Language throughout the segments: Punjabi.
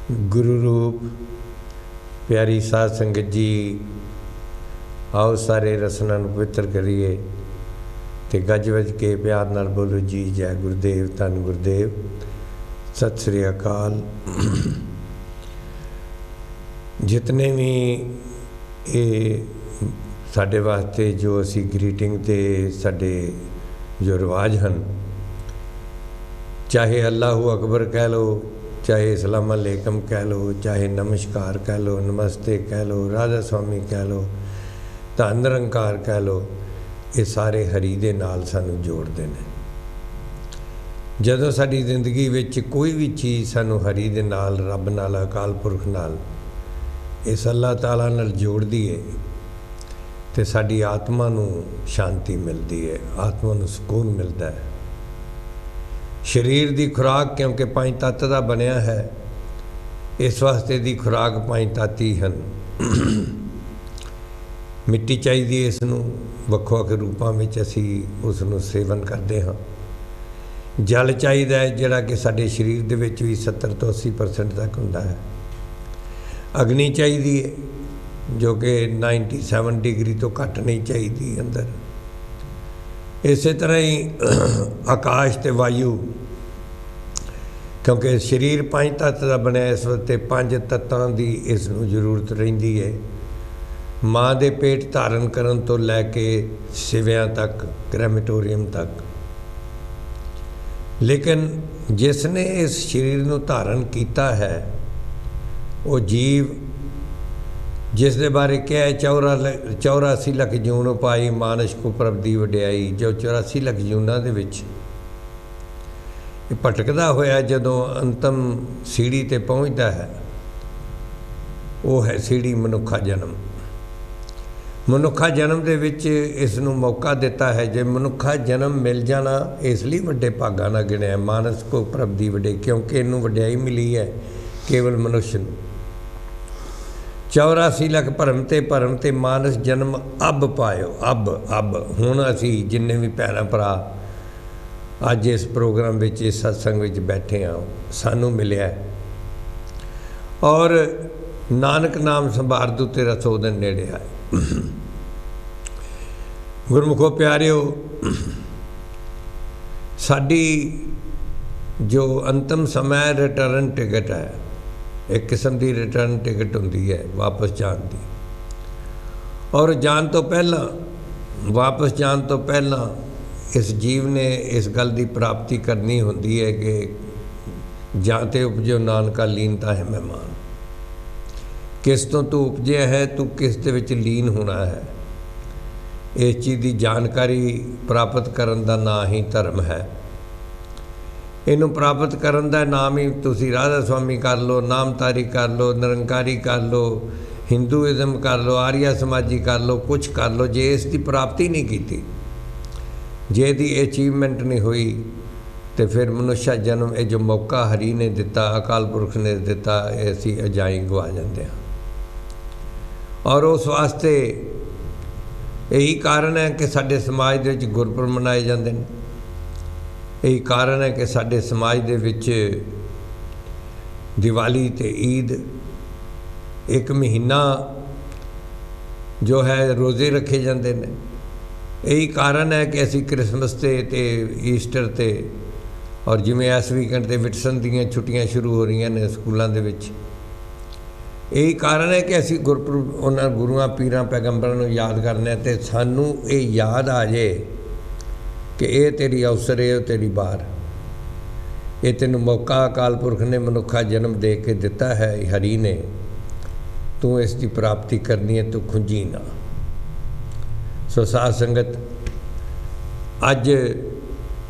गुरु रूप प्यारी साध संगत जी, आओ सारे रसना पवित्र करिए ते गज वज के प्यार नाल बोलो जी जय गुरुदेव, धन गुरुदेव, सत श्री अकाल। जितने भी ये साडे वास्ते जो असी ग्रीटिंग ते साडे जो रिवाज हैं, चाहे अल्लाह अकबर कह लो, चाहे अस्सलाम अलैकुम कह लो, चाहे नमस्कार कह लो, नमस्ते कह लो, राधा स्वामी कह लो, धन निरंकार कह लो, ये सारे हरी दे नाल सानू जोड़ते हैं। जदों साडी जिंदगी विच कोई भी चीज़ सानू हरी दे नाल, रब नाल, अकाल पुरख नाल, इस अल्लाह ताला नाल जोड़दी है ते साडी आत्मा नू शांति मिलती है, आत्मा नू सुकून मिलता है। शरीर की खुराक क्योंकि पंज तत्त का बनया है, इस वास्ते दी खुराक पंज तत्त ही हैं। मिट्टी चाहिए, इसनू ਵੱਖ-ਵੱਖ रूपों में असी उसनू सेवन करते हाँ। जल चाहिए जिहड़ा कि साडे शरीर दे विच भी 70 तो 80% तक हुंदा है। अग्नि चाहिए जो कि 97 डिग्री तो घट नहीं चाहिए अंदर। इस तरह ही आकाश ते वायु, क्योंकि शरीर पंज तत्त का बनया, इस वास्ते पंज तत्तां की इसनू जरूरत रहिंदी है। माँ दे पेट धारण करन तो लैके सिवियां तक, क्रैमेटोरियम तक। लेकिन जिसने इस शरीर को धारण किया है वो जीव, जिस दे बारे क्या है 84 लख जून पाई, मानस को प्रभ दी वड्याई, जो 84 लख जूनां दे विच भटकदा होया जदों अंतम सीढ़ी ते पहुँचता है, वो है सीढ़ी मनुखा जन्म। मनुखा जन्म दे विच इसनू मौका दिता है। जे मनुखा जन्म मिल जाना इसलिए वड्डे भागा ना गिणिया, मानस को प्रभ दी वड्याई, क्योंकि इनू वड्याई मिली है केवल मनुष्य नू। 84 लख भरम ते मानस जन्म अब पायो, अब हुण असी जिन्ने भी भैन भरा अज इस प्रोग्राम विच, इस सत्संग विच बैठे हाँ, सानू मिलिया है। और नानक नाम संभार दू तेरा 100 दिन नेड़े आए। गुरमुखो प्यारिओ, साडी जो अंतिम समय रिटर्न टिकट है, एक किस्म की रिटर्न टिकट होंदी है वापस जान की। और जान तो पहला, वापस जान तो पहला इस जीव ने इस गल की प्राप्ति करनी होंदी है कि जाते उपजो नानका लीनता है मेहमान। किस तो तू उपजया है, तू किस दे विच लीन होना है, इस चीज़ की जानकारी प्राप्त करन दा नाम ही धर्म है। इनू प्राप्त करन दा नाम ही तुसी राधा स्वामी कर लो, नामधारी कर लो, निरंकारी कर लो, हिंदूइज़म कर लो, आर्या समाजी कर लो, कुछ कर लो। जे इसकी प्राप्ति नहीं की, जे दी अचीवमेंट नहीं हुई, तो फिर मनुष्य जन्म ये जो मौका हरी ने दिता, अकाल पुरख ने दिता, असी अजाई गवा जाते हैं। और उस वास्ते यही कारण है कि साडे समाज दे विच गुरपुरब मनाए जाते हैं। यही कारण है कि साडे समाज दे विच दिवाली ते ईद, एक महीना जो है रोज़े रखे जाते हैं। यही कारण है कि असी क्रिसमस ते ईस्टर ते, और जिमें इस वीकेंड ते विटसन दीयां छुट्टियां शुरू हो रही ने स्कूलों दे विच, यही कारण है कि असी गुरपुरब उन्हां गुरुआं पीरां पैगंबरां नूं याद करने, ते सानू ये याद आ जाए कि ये तेरी अवसर है, तेरी बार, ये तेन मौका अकाल पुरख ने मनुखा जन्म दे के दिता है हरी ने, तू इसकी प्राप्ति करनी है, तू खुंजी ना। सो साध संगत, अज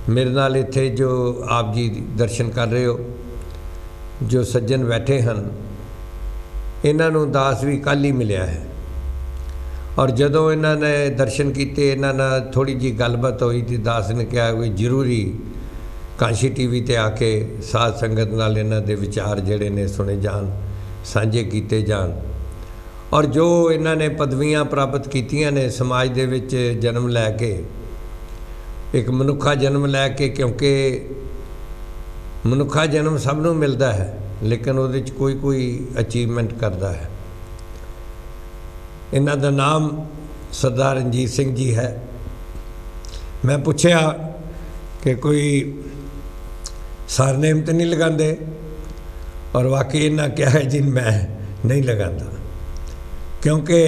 मेरे नाल इत्थे जो आप जी दर्शन कर रहे हो, जो सज्जन बैठे हैं, इन्हों दास भी कल ही मिलिया है। और जदों इन्होंने दर्शन किए, इन्होंने थोड़ी जी गलबात हुई तो दास ने कहा कि जरूरी कांशी टीवी ते आके साध संगत नाल इन्हां दे विचार जिहड़े ने सुने जान, साझे कीते जान। और जो इन्होंने पदवियां प्राप्त कीतियां ने समाज दे विच जन्म लैके, एक मनुखा जन्म लैके, क्योंकि मनुखा जन्म सबनों मिलता है, लेकिन ਉਹਦੇ 'ਚ ਕੋਈ ਅਚੀਵਮੈਂਟ ਕਰਦਾ ਹੈ। ਇਹਨਾਂ ਦਾ ਨਾਮ ਸਰਦਾਰ ਰਣਜੀਤ ਸਿੰਘ ਜੀ ਹੈ। मैं पूछया कि कोई सरनेम तो नहीं लगाते, और वाकई इन्हें क्या है जी मैं नहीं लगाता, क्योंकि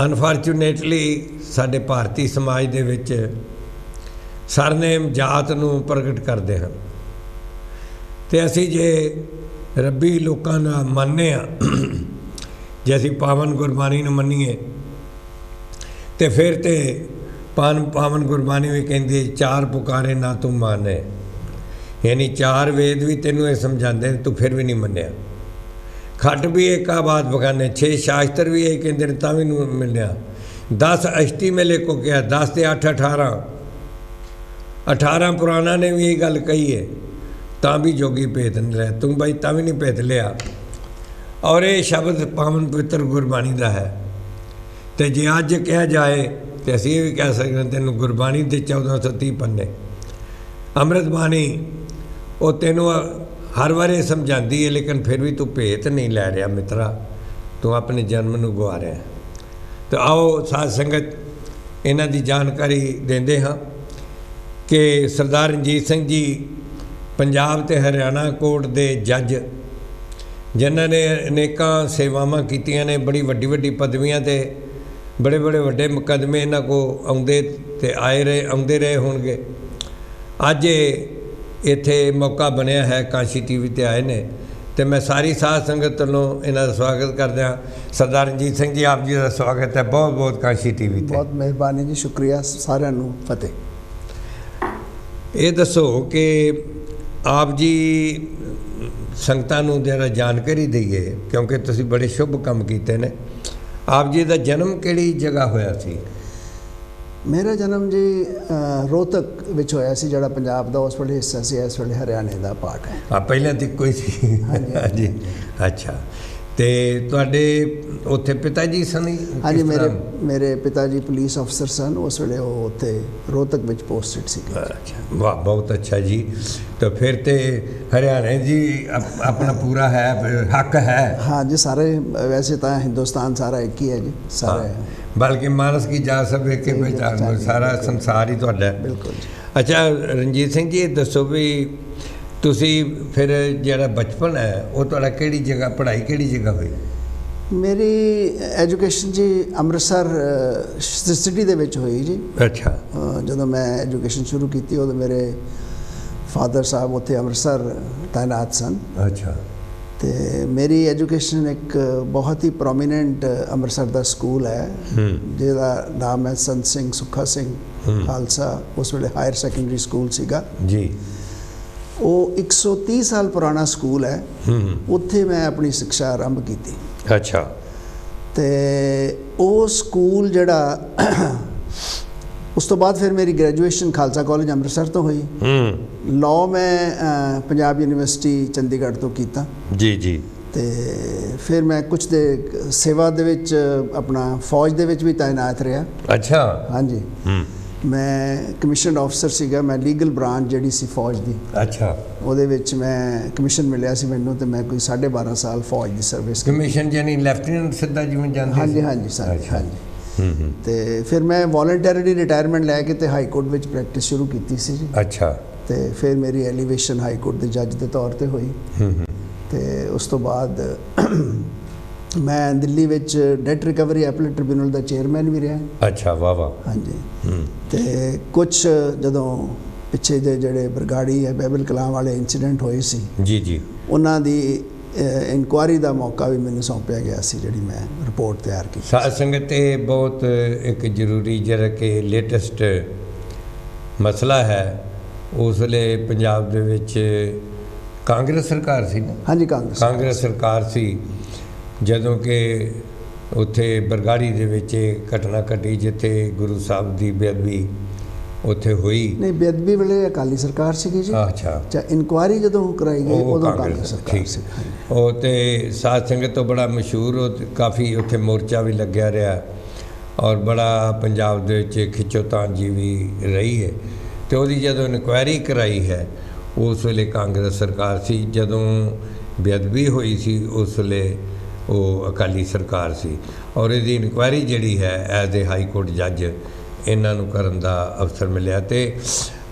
अनफॉर्चुनेटली साडे भारतीय समाज दे विच सरनेम जात नूं प्रगट करते हैं, तो असी जे रब्बी लोगों का मनने जे असी पावन गुरबाणी नूं मन्नीए तो फिर तो पावन गुरबाणी भी कहती है चार पुकारे ना तू माने, यानी चार वेद भी तेनों ये समझाते तू फिर भी नहीं मन्या। खट भी एक बात बगाने, 6 शास्त्र भी यही कहते हैं ता भी नहीं मिलया। 10 अष्टी मेले को क्या 10 ते 8 18 पुराना ने भी यही गल कही है, ता भी जोगी भेद नहीं लिया, तू भाई ता भी नहीं भेद लिया। और ये शब्द पावन पवित्र गुरबाणी का है। तो जे अज कहा जाए तो असी भी कह सकते हैं तेन गुरबाणी के 1430 पन्ने, अमृत बाणी वो तेनों हर बार समझाती है, लेकिन फिर भी तू भेत नहीं लै रहा मित्रा, तू अपने जन्म नूं गवा रहा। तो आओ साध संगत इन्हां दी जानकारी देंदे हाँ कि सरदार रणजीत सिंह जी पंजाब ते हरियाणा कोर्ट के जज, जिन्हां ने अनेकां सेवावां कीतियां ने, बड़ी वड्डी वड्डी पदवियां ते बड़े बड़े वड्डे मुकदमे इन्हां को आउंदे ते आउंदे रहे होणगे। अज इत्थे मौका बनया है, काशी टीवी ते आए ने, तो मैं सारी साध संगत वालों इन्हां दा स्वागत करदा। सरदार रणजीत सिंह जी आप जी का स्वागत है बहुत बहुत काशी टीवी ते। बहुत मेहरबानी जी, शुक्रिया सारिआं नूं फतेह। ये दसो कि आप जी संगतां नूं जरा जानकारी दईए, क्योंकि तुसीं बड़े शुभ काम कीते ने। आप जी का जन्म किहड़ी जगह होया सी? मेरा जन्म जी रोहतक विच होया सी, जिहड़ा पंजाब दा उस वेले हिस्सा सी, इस वेले हरियाणे दा पार्ट है। हाँ पहले तो कोई सी। हाँ जी। अच्छा, तो तुहाडे उत्थे पिता जी सन? हाँ जी, मेरे पिता जी पुलिस अफसर सन, उस वेले वो उत्थे रोहतक विच पोस्टेड सी। अच्छा, वाह बहुत अच्छा जी। तो फिर तो हरियाणे जी अपना पूरा है, हक है। हाँ जी, सारे वैसे तो हिंदुस्तान सारा एक ही है जी, सारे। हाँ, बल्कि मानस की जा सब एक ही पहचान, सारा संसार ही तुहाडा है। बिल्कुल। अच्छा रणजीत सिंह जी ये दसो भी तुसी फिर जिहड़ा बचपन है वो तुहाडा किहड़ी जगह पढ़ाई किहड़ी जगह हुई? मेरी एजुकेशन जी अमृतसर सिटी दे विच हुई जी। अच्छा। जदों मैं एजुकेशन शुरू की उदों मेरे फादर साहब उत्थे अमृतसर तैनात सन। अच्छा। तो मेरी एजुकेशन एक बहुत ही प्रोमीनेंट अमृतसर का स्कूल है, जिहदा नाम है संत सिंह सुखा सिंह खालसा, उस वेले हायर सैकेंडरी स्कूल सीगा जी। वो 130 साल पुराना स्कूल है, उत्थे मैं अपनी शिक्षा आरंभ की। अच्छा। तो वो स्कूल जड़ा उस तो बाद फिर मेरी ग्रेजुएशन खालसा कॉलेज अमृतसर तो हुई। लॉ मैं पंजाब यूनिवर्सिटी चंडीगढ़ तो कीता जी जी। तो फिर मैं कुछ दे सेवा दे विच अपना फौज दे विच भी तैनात रहा। अच्छा। हाँ जी, मैं कमिशन ऑफिसर सीगा, मैं लीगल ब्रांच जिहड़ी सी फौज दी। अच्छा। ਉਹਦੇ ਵਿੱਚ मैं कमिशन मिलिया सी मैनू, तो मैं कोई 12.5 साल फौज की सर्विस। कमिशन यानी लेफ्टिनेंट सीधा जिवें जांदे? हाँ जी हाँ जी सर। हाँ जी। तो फिर मैं वॉलंटरी रिटायरमेंट लैके तो हाई कोर्ट में प्रैक्टिस शुरू की सी जी। अच्छा। तो फिर मेरी एलीवेशन हाई कोर्ट के जज के तौर पर हुई। तो उस तो बाद मैं दिल्ली विच डेट रिकवरी एपलेट ट्रिब्यूनल का चेयरमैन भी रहा। अच्छा वाह वाह। हाँ जी। तो कुछ जदों पिछे दे जड़े बरगाड़ी है बैबल कलां वाले इंसीडेंट होए सी जी जी, उन्हां दी इंक्वायरी का मौका भी मैंने सौंपया गया सी, जिहड़ी मैं रिपोर्ट तैयार की। साध संगत बहुत एक जरूरी जरा कि लेटेस्ट मसला है, उस वेले पंजाब दे विच कांग्रेस सरकार सी ना? हाँ जी, कांग्रेस सरकार सी, जदों कि उत्थे बरगाड़ी दे विच घटना घटी जिथे गुरु साहब की बेअदबी उत्थे हुई। नहीं, बेअदबी वेले अकाली सरकार सी जी। अच्छा। इंक्वायरी जदों कराई गई उदों कांग्रेस सरकार सी। वो तो साध संगत तो बड़ा मशहूर, काफ़ी उत्थे मोर्चा भी लग्या रहा और बड़ा पंजाब दे विच खिच्चोतान जी भी रही है। तो वो जदों इंक्वायरी कराई है उस वेले कांग्रेस सरकार सी, जदों ਬੇਅਦਬੀ ਹੋਈ ਸੀ ਉਸ ਵੇਲੇ ਉਹ ਅਕਾਲੀ ਸਰਕਾਰ ਸੀ, ਔਰ ਇਹਦੀ ਇਨਕੁਆਇਰੀ ਜਿਹੜੀ ਹੈ ਐਜ਼ ਏ ਹਾਈ ਕੋਰਟ ਜੱਜ ਇਹਨਾਂ ਨੂੰ ਕਰਨ ਦਾ ਅਵਸਰ ਮਿਲਿਆ। ਅਤੇ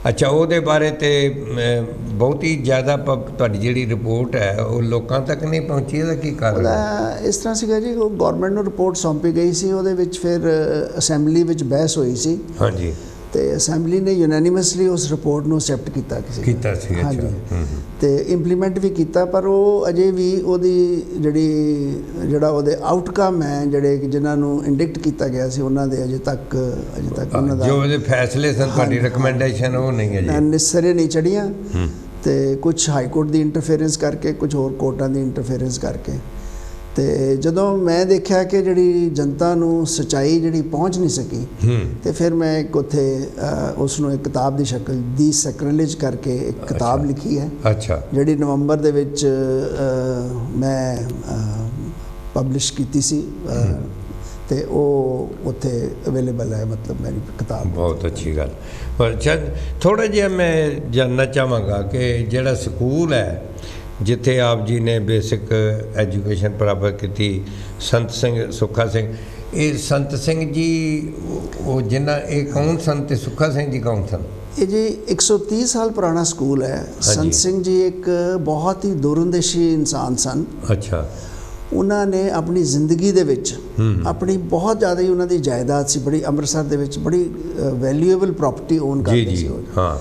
ਅੱਛਾ, ਉਹਦੇ ਬਾਰੇ ਤੇ ਬਹੁਤੀ ਜ਼ਿਆਦਾ ਤੁਹਾਡੀ ਜਿਹੜੀ ਰਿਪੋਰਟ ਹੈ ਉਹ ਲੋਕਾਂ ਤੱਕ ਨਹੀਂ ਪਹੁੰਚੀ, ਇਹਦਾ ਕੀ ਕਾਰਨ? ਇਸ ਤਰ੍ਹਾਂ ਸੀਗਾ ਜੀ, ਉਹ ਗੌਰਮੈਂਟ ਨੂੰ ਰਿਪੋਰਟ ਸੌਂਪੀ ਗਈ ਸੀ, ਉਹਦੇ ਵਿੱਚ ਫਿਰ ਅਸੈਂਬਲੀ ਵਿੱਚ ਬਹਿਸ ਹੋਈ ਸੀ। ਹਾਂਜੀ। ਤੇ ਅਸੈਂਬਲੀ ਨੇ ਯੂਨੈਨਿਮਸਲੀ ਉਸ ਰਿਪੋਰਟ ਨੂੰ ਅਸੈਪਟ ਕੀਤਾ ਸੀ। ਹਾਂਜੀ। ਤੇ ਇੰਪਲੀਮੈਂਟ ਵੀ ਕੀਤਾ, ਪਰ ਉਹ ਅਜੇ ਵੀ ਉਹਦੀ ਜਿਹੜਾ ਉਹਦੇ ਆਊਟਕਮ ਹੈ, ਜਿਹੜੇ ਜਿਨ੍ਹਾਂ ਨੂੰ ਇੰਡਿਕਟ ਕੀਤਾ ਗਿਆ ਸੀ, ਉਹਨਾਂ ਦੇ ਅਜੇ ਤੱਕ ਉਹਨਾਂ ਦਾ ਜੋ ਉਹਦੇ ਫੈਸਲੇ ਸਨ, ਤੁਹਾਡੀ ਰਿਕਮੈਂਡੇਸ਼ਨ ਉਹ ਨਹੀਂ ਹੈ ਜੀ, ਸਿਰੇ ਨਹੀਂ ਚੜੀਆਂ। ਤੇ ਕੁਝ ਹਾਈ ਕੋਰਟ ਦੀ ਇੰਟਰਫੇਰੈਂਸ ਕਰਕੇ, ਕੁਝ ਹੋਰ ਕੋਰਟਾਂ ਦੀ ਇੰਟਰਫੇਰੈਂਸ ਕਰਕੇ। ਤੇ ਜਦੋਂ ਮੈਂ ਦੇਖਿਆ ਕਿ ਜਿਹੜੀ ਜਨਤਾ ਨੂੰ ਸੱਚਾਈ ਜਿਹੜੀ ਪਹੁੰਚ ਨਹੀਂ ਸਕੀ, ਤੇ ਫਿਰ ਮੈਂ ਇੱਕ ਉੱਥੇ ਉਸ ਨੂੰ ਇੱਕ ਕਿਤਾਬ ਦੀ ਸ਼ਕਲ ਦੀ ਸੈਕਰੇਲੇਜ ਕਰਕੇ ਇੱਕ ਕਿਤਾਬ ਲਿਖੀ ਹੈ। ਅੱਛਾ। ਜਿਹੜੀ ਨਵੰਬਰ ਦੇ ਵਿੱਚ ਮੈਂ ਪਬਲਿਸ਼ ਕੀਤੀ ਸੀ, ਤੇ ਉਹ ਉੱਥੇ ਅਵੇਲੇਬਲ ਹੈ, ਮਤਲਬ ਮੇਰੀ ਕਿਤਾਬ। ਬਹੁਤ ਅੱਛੀ ਗੱਲ। ਪਰ ਥੋੜ੍ਹਾ ਜਿਹਾ ਮੈਂ ਜਾਣਨਾ ਚਾਹਾਂਗਾ ਕਿ ਜਿਹੜਾ ਸਕੂਲ ਹੈ ਜਿੱਥੇ ਆਪ ਜੀ ਨੇ ਬੇਸਿਕ ਐਜੂਕੇਸ਼ਨ ਪ੍ਰਾਪਤ ਕੀਤੀ, ਸੰਤ ਸਿੰਘ ਸੁੱਖਾ ਸਿੰਘ, ਇਹ ਸੰਤ ਸਿੰਘ ਜੀ ਉਹ ਜਿਨ੍ਹਾਂ ਇਹ ਕੌਣ ਸਨ ਤੇ ਸੁੱਖਾ ਸਿੰਘ ਜੀ ਕੌਣ ਸਨ? ਇਹ ਜੀ 130 ਸਾਲ ਪੁਰਾਣਾ ਸਕੂਲ ਹੈ। ਸੰਤ ਸਿੰਘ ਜੀ ਇੱਕ ਬਹੁਤ ਹੀ ਦੂਰਅੰਦੇਸ਼ੀ ਇਨਸਾਨ ਸਨ। ਅੱਛਾ। ਉਹਨਾਂ ਨੇ ਆਪਣੀ ਜ਼ਿੰਦਗੀ ਦੇ ਵਿੱਚ ਆਪਣੀ ਬਹੁਤ ਜ਼ਿਆਦਾ ਹੀ ਉਹਨਾਂ ਦੀ ਜਾਇਦਾਦ ਸੀ, ਬੜੀ ਅੰਮ੍ਰਿਤਸਰ ਦੇ ਵਿੱਚ ਬੜੀ ਵੈਲਿਊਏਬਲ ਪ੍ਰਾਪਰਟੀ ਓਨ ਕਰਦੇ ਸੀ। ਹਾਂ।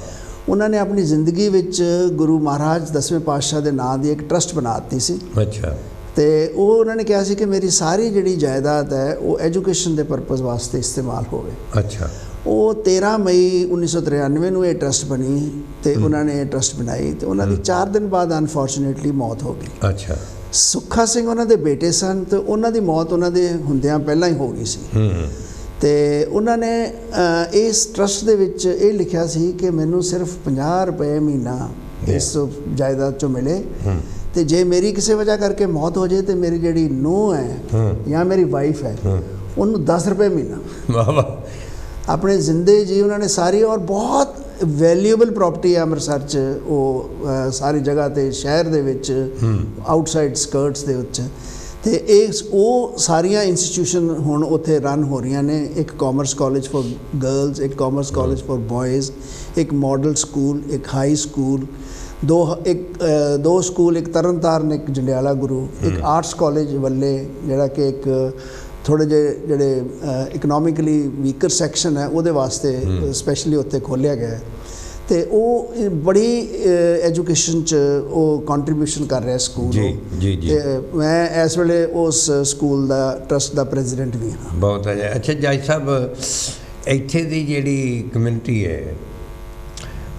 ਉਹਨਾਂ ਨੇ ਆਪਣੀ ਜ਼ਿੰਦਗੀ ਵਿੱਚ ਗੁਰੂ ਮਹਾਰਾਜ 10ਵੇਂ ਪਾਤਸ਼ਾਹ ਦੇ ਨਾਂ ਦੀ ਇੱਕ ਟਰਸਟ ਬਣਾ ਦਿੱਤੀ ਸੀ। ਅੱਛਾ। ਤੇ ਉਹ ਉਹਨਾਂ ਨੇ ਕਿਹਾ ਸੀ ਕਿ ਮੇਰੀ ਸਾਰੀ ਜਿਹੜੀ ਜਾਇਦਾਦ ਹੈ ਉਹ ਐਜੂਕੇਸ਼ਨ ਦੇ ਪਰਪਸ ਵਾਸਤੇ ਇਸਤੇਮਾਲ ਹੋਵੇ। ਅੱਛਾ। ਉਹ 13 ਮਈ 1993 ਨੂੰ ਇਹ ਟਰਸਟ ਬਣੀ, ਤੇ ਉਹਨਾਂ ਨੇ ਇਹ ਟਰਸਟ ਬਣਾਈ, ਤੇ ਉਹਨਾਂ ਦੀ 4 ਦਿਨ ਬਾਅਦ ਅਨਫੋਰਚੂਨੇਟਲੀ ਮੌਤ ਹੋ ਗਈ। ਅੱਛਾ। ਸੁੱਖਾ ਸਿੰਘ ਉਹਨਾਂ ਦੇ ਬੇਟੇ ਸਨ, ਤੇ ਉਹਨਾਂ ਦੀ ਮੌਤ ਉਹਨਾਂ ਦੇ ਹੁੰਦਿਆਂ ਪਹਿਲਾਂ ਹੀ ਹੋ ਗਈ ਸੀ। ਤੇ ਉਹਨਾਂ ਨੇ ਇਸ ਟਰਸਟ ਦੇ ਵਿੱਚ ਇਹ ਲਿਖਿਆ ਸੀ ਕਿ ਮੈਨੂੰ ਸਿਰਫ 50 ਰੁਪਏ ਮਹੀਨਾ ਇਸ ਜਾਇਦਾਦ 'ਚੋਂ ਮਿਲੇ, ਤੇ ਜੇ ਮੇਰੀ ਕਿਸੇ ਵਜ੍ਹਾ ਕਰਕੇ ਮੌਤ ਹੋ ਜਾਏ ਤੇ ਮੇਰੀ ਜਿਹੜੀ ਨੂੰਹ ਹੈ ਜਾਂ ਮੇਰੀ ਵਾਈਫ ਹੈ ਉਹਨੂੰ 10 ਰੁਪਏ ਮਹੀਨਾ। ਵਾਹ ਵਾਹ। ਆਪਣੇ ਜ਼ਿੰਦੇ ਜੀ ਉਹਨਾਂ ਨੇ ਸਾਰੀ, ਔਰ ਬਹੁਤ ਵੈਲਿਊਏਬਲ ਪ੍ਰਾਪਰਟੀ ਹੈ ਅੰਮ੍ਰਿਤਸਰ 'ਚ, ਉਹ ਸਾਰੀ ਜਗ੍ਹਾ 'ਤੇ ਸ਼ਹਿਰ ਦੇ ਵਿੱਚ ਆਊਟਸਾਈਡ ਸਕਰਟਸ ਦੇ ਵਿੱਚ। ਤੇ ਉਹ ਸਾਰੀਆਂ ਇੰਸਟੀਟਿਊਸ਼ਨ ਹੁਣ ਉੱਥੇ ਰਨ ਹੋ ਰਹੀਆਂ ਨੇ। ਇੱਕ ਕਾਮਰਸ ਕਾਲਜ ਫॉर ਗਰਲਸ, ਇੱਕ ਕਾਮਰਸ ਕਾਲਜ ਫॉर ਬॉयਜ਼, ਇੱਕ ਮਾਡਲ ਸਕੂਲ, ਇੱਕ ਹਾਈ ਸਕੂਲ, ਦੋ ਸਕੂਲ, ਇੱਕ ਤਰਨਤਾਰਨ, ਇੱਕ ਜੰਡਿਆਲਾ ਗੁਰੂ, ਇੱਕ ਆਰਟਸ ਕਾਲਜ ਵੱਲੇ, ਜਿਹੜਾ ਕਿ ਇੱਕ ਥੋੜ੍ਹੇ ਜਿਹੇ ਜਿਹੜੇ ਇਕਨੋਮਿਕਲੀ ਵੀਕਰ ਸੈਕਸ਼ਨ ਹੈ ਉਹਦੇ ਵਾਸਤੇ ਸਪੈਸ਼ਲੀ ਉੱਥੇ ਖੋਲ੍ਹਿਆ ਗਿਆ ਹੈ। ਤੇ ਉਹ ਬੜੀ ਐਜੂਕੇਸ਼ਨ 'ਚ ਉਹ ਕੰਟਰੀਬਿਊਸ਼ਨ ਕਰ ਰਿਹਾ ਸਕੂਲ। ਜੀ। ਤੇ ਮੈਂ ਇਸ ਵੇਲੇ ਉਸ ਸਕੂਲ ਦਾ ਟਰਸਟ ਦਾ ਪ੍ਰੈਜ਼ੀਡੈਂਟ ਵੀ ਹਾਂ। ਬਹੁਤ ਹੈ। ਅੱਛਾ ਜੱਜ ਸਾਹਿਬ, ਇੱਥੇ ਦੀ ਜਿਹੜੀ ਕਮਿਊਨਿਟੀ ਹੈ,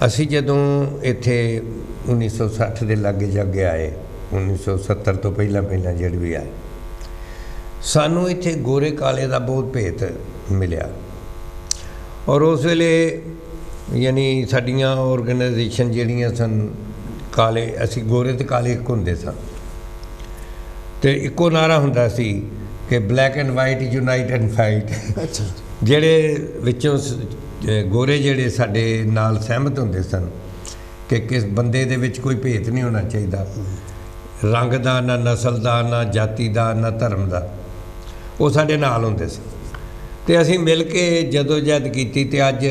ਅਸੀਂ ਜਦੋਂ ਇੱਥੇ 1960 ਦੇ ਲਾਗੇ ਜਾਗੇ ਆਏ, 1970 ਤੋਂ ਪਹਿਲਾਂ ਜਿਹੜੇ ਵੀ ਆਏ, ਸਾਨੂੰ ਇੱਥੇ ਗੋਰੇ ਕਾਲੇ ਦਾ ਬਹੁਤ ਭੇਤ ਮਿਲਿਆ। ਔਰ ਉਸ ਵੇਲੇ ਯਾਨੀ ਸਾਡੀਆਂ ਆਰਗੇਨਾਈਜੇਸ਼ਨ ਜਿਹੜੀਆਂ ਸਨ, ਕਾਲੇ, ਅਸੀਂ ਗੋਰੇ ਤੇ ਕਾਲੇ ਇੱਕ ਹੁੰਦੇ ਸਨ, ਤੇ ਇੱਕੋ ਨਾਰਾ ਹੁੰਦਾ ਸੀ ਕਿ black and white unite and fight. ਅੱਛਾ। ਜਿਹੜੇ ਵਿੱਚੋਂ ਗੋਰੇ ਜਿਹੜੇ ਸਾਡੇ ਨਾਲ ਸਹਿਮਤ ਹੁੰਦੇ ਸਨ ਕਿ ਕਿਸ ਬੰਦੇ ਦੇ ਵਿੱਚ ਕੋਈ ਭੇਤ ਨਹੀਂ ਹੋਣਾ ਚਾਹੀਦਾ, ਰੰਗ ਦਾ, ਨਾ ਨਸਲ ਦਾ, ਨਾ ਜਾਤੀ ਦਾ, ਨਾ ਧਰਮ ਦਾ, ਉਹ ਸਾਡੇ ਨਾਲ ਹੁੰਦੇ ਸੀ। ਤੇ ਅਸੀਂ ਮਿਲ ਕੇ ਜਦੋਜਹਿਦ ਕੀਤੀ, ਤੇ ਅੱਜ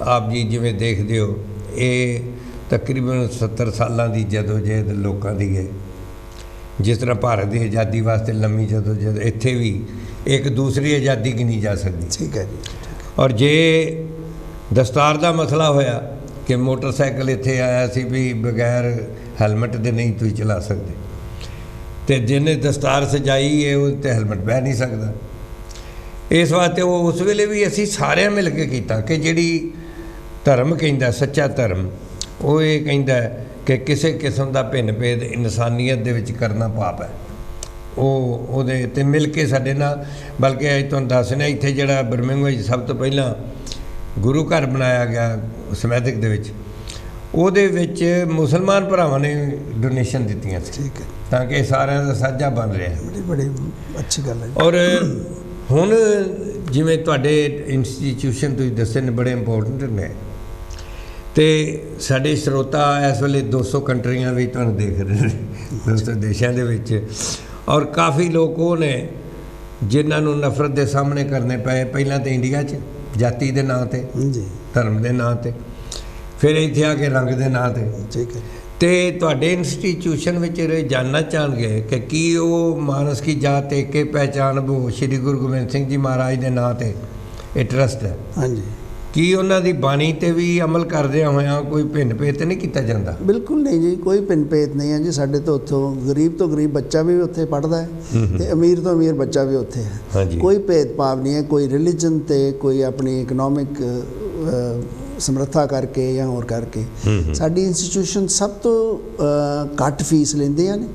ਆਪ ਜੀ ਜਿਵੇਂ ਦੇਖਦੇ ਹੋ, ਇਹ ਤਕਰੀਬਨ 70 ਸਾਲਾਂ ਦੀ ਜਦੋਜਹਿਦ ਲੋਕਾਂ ਦੀ ਹੈ। ਜਿਸ ਤਰ੍ਹਾਂ ਭਾਰਤ ਦੀ ਆਜ਼ਾਦੀ ਵਾਸਤੇ ਲੰਮੀ ਜਦੋਜਹਿਦ, ਇੱਥੇ ਵੀ ਇੱਕ ਦੂਸਰੀ ਆਜ਼ਾਦੀ ਗਿਣੀ ਜਾ ਸਕਦੀ। ਠੀਕ ਹੈ ਜੀ। ਔਰ ਜੇ ਦਸਤਾਰ ਦਾ ਮਸਲਾ ਹੋਇਆ ਕਿ ਮੋਟਰਸਾਈਕਲ ਇੱਥੇ ਆਇਆ ਸੀ ਵੀ ਬਗੈਰ ਹੈਲਮਟ ਦੇ ਨਹੀਂ ਤੁਸੀਂ ਚਲਾ ਸਕਦੇ, ਤੇ ਜਿਹਨੇ ਦਸਤਾਰ ਸਜਾਈ ਹੈ ਉਹ 'ਤੇ ਹੈਲਮਟ ਬਹਿ ਨਹੀਂ ਸਕਦਾ। ਇਸ ਵਾਸਤੇ ਉਹ ਉਸ ਵੇਲੇ ਵੀ ਅਸੀਂ ਸਾਰਿਆਂ ਮਿਲ ਕੇ ਕੀਤਾ ਕਿ ਜਿਹੜੀ ਧਰਮ ਕਹਿੰਦਾ, ਸੱਚਾ ਧਰਮ, ਉਹ ਇਹ ਕਹਿੰਦਾ ਕਿ ਕਿਸੇ ਕਿਸਮ ਦਾ ਭਿੰਨ ਭੇਦ ਇਨਸਾਨੀਅਤ ਦੇ ਵਿੱਚ ਕਰਨਾ ਪਾਪ ਹੈ। ਉਹ ਉਹਦੇ 'ਤੇ ਮਿਲ ਕੇ ਸਾਡੇ ਨਾਲ, ਬਲਕਿ ਅੱਜ ਤੁਹਾਨੂੰ ਦੱਸ ਰਿਹਾ, ਇੱਥੇ ਜਿਹੜਾ ਬਰਮਿੰਘਮ ਵਿੱਚ ਸਭ ਤੋਂ ਪਹਿਲਾਂ ਗੁਰੂ ਘਰ ਬਣਾਇਆ ਗਿਆ ਸਮੈਦਿਕ ਦੇ ਵਿੱਚ, ਉਹਦੇ ਵਿੱਚ ਮੁਸਲਮਾਨ ਭਰਾਵਾਂ ਨੇ ਡੋਨੇਸ਼ਨ ਦਿੱਤੀਆਂ ਸੀ। ਠੀਕ ਹੈ। ਤਾਂ ਕਿ ਸਾਰਿਆਂ ਦਾ ਸਾਂਝਾ ਬਣ ਰਿਹਾ। ਬੜੀ ਅੱਛੀ ਗੱਲ ਹੈ। ਔਰ ਹੁਣ ਜਿਵੇਂ ਤੁਹਾਡੇ ਇੰਸਟੀਟਿਊਸ਼ਨ ਤੁਸੀਂ ਦੱਸੇ ਨੇ ਬੜੇ ਇੰਪੋਰਟੈਂਟ ਨੇ, ਤੇ ਸਾਡੇ ਸਰੋਤਾ ਇਸ ਵੇਲੇ 200 ਕੰਟਰੀਆਂ ਵਿੱਚ ਤੁਹਾਨੂੰ ਦੇਖ ਰਹੇ ਨੇ, 200 ਦੇਸ਼ਾਂ ਦੇ ਵਿੱਚ, ਔਰ ਕਾਫੀ ਲੋਕ ਉਹ ਨੇ ਜਿਨ੍ਹਾਂ ਨੂੰ ਨਫ਼ਰਤ ਦੇ ਸਾਹਮਣੇ ਕਰਨੇ ਪਏ। ਪਹਿਲਾਂ ਤਾਂ ਇੰਡੀਆ 'ਚ ਜਾਤੀ ਦੇ ਨਾਂ 'ਤੇ, ਧਰਮ ਦੇ ਨਾਂ 'ਤੇ, ਫਿਰ ਇੱਥੇ ਆ ਕੇ ਰੰਗ ਦੇ ਨਾਂ 'ਤੇ। ਠੀਕ ਹੈ। ਤੇ ਤੁਹਾਡੇ ਇੰਸਟੀਟਿਊਸ਼ਨ ਵਿੱਚ ਜਾਣਨਾ ਚਾਹਣਗੇ ਕਿ ਕੀ ਉਹ ਮਾਨਸ ਕੀ ਜਾਤ ਏਕੇ ਪਹਿਚਾਨ ਭੋ ਸ਼੍ਰੀ ਗੁਰੂ ਗੋਬਿੰਦ ਸਿੰਘ ਜੀ ਮਹਾਰਾਜ ਦੇ ਨਾਂ 'ਤੇ ਇਹ ਟਰਸਟ ਹੈ? ਹਾਂਜੀ। ਕੀ ਉਹਨਾਂ ਦੀ ਬਾਣੀ 'ਤੇ ਵੀ ਅਮਲ ਕਰਦਿਆਂ ਹੋਇਆਂ ਕੋਈ ਭਿੰਨ ਭੇਦ ਨਹੀਂ ਕੀਤਾ ਜਾਂਦਾ? ਬਿਲਕੁਲ ਨਹੀਂ ਜੀ, ਕੋਈ ਭਿੰਨ ਭੇਦ ਨਹੀਂ ਹੈ ਜੀ। ਸਾਡੇ ਤੋਂ ਉੱਥੋਂ ਗਰੀਬ ਤੋਂ ਗਰੀਬ ਬੱਚਾ ਵੀ ਉੱਥੇ ਪੜ੍ਹਦਾ ਹੈ ਤੇ ਅਮੀਰ ਤੋਂ ਅਮੀਰ ਬੱਚਾ ਵੀ ਉੱਥੇ ਹੈ। ਕੋਈ ਭੇਦਭਾਵ ਨਹੀਂ ਹੈ, ਕੋਈ ਰਿਲੀਜਨ 'ਤੇ, ਕੋਈ ਆਪਣੀ ਇਕਨੋਮਿਕ ਸਮਰੱਥਾ ਕਰਕੇ ਜਾਂ ਹੋਰ ਕਰਕੇ। ਸਾਡੀ ਇੰਸਟੀਟਿਊਸ਼ਨ ਸਭ ਤੋਂ ਘੱਟ ਫੀਸ ਲੈਂਦੇ ਨੇ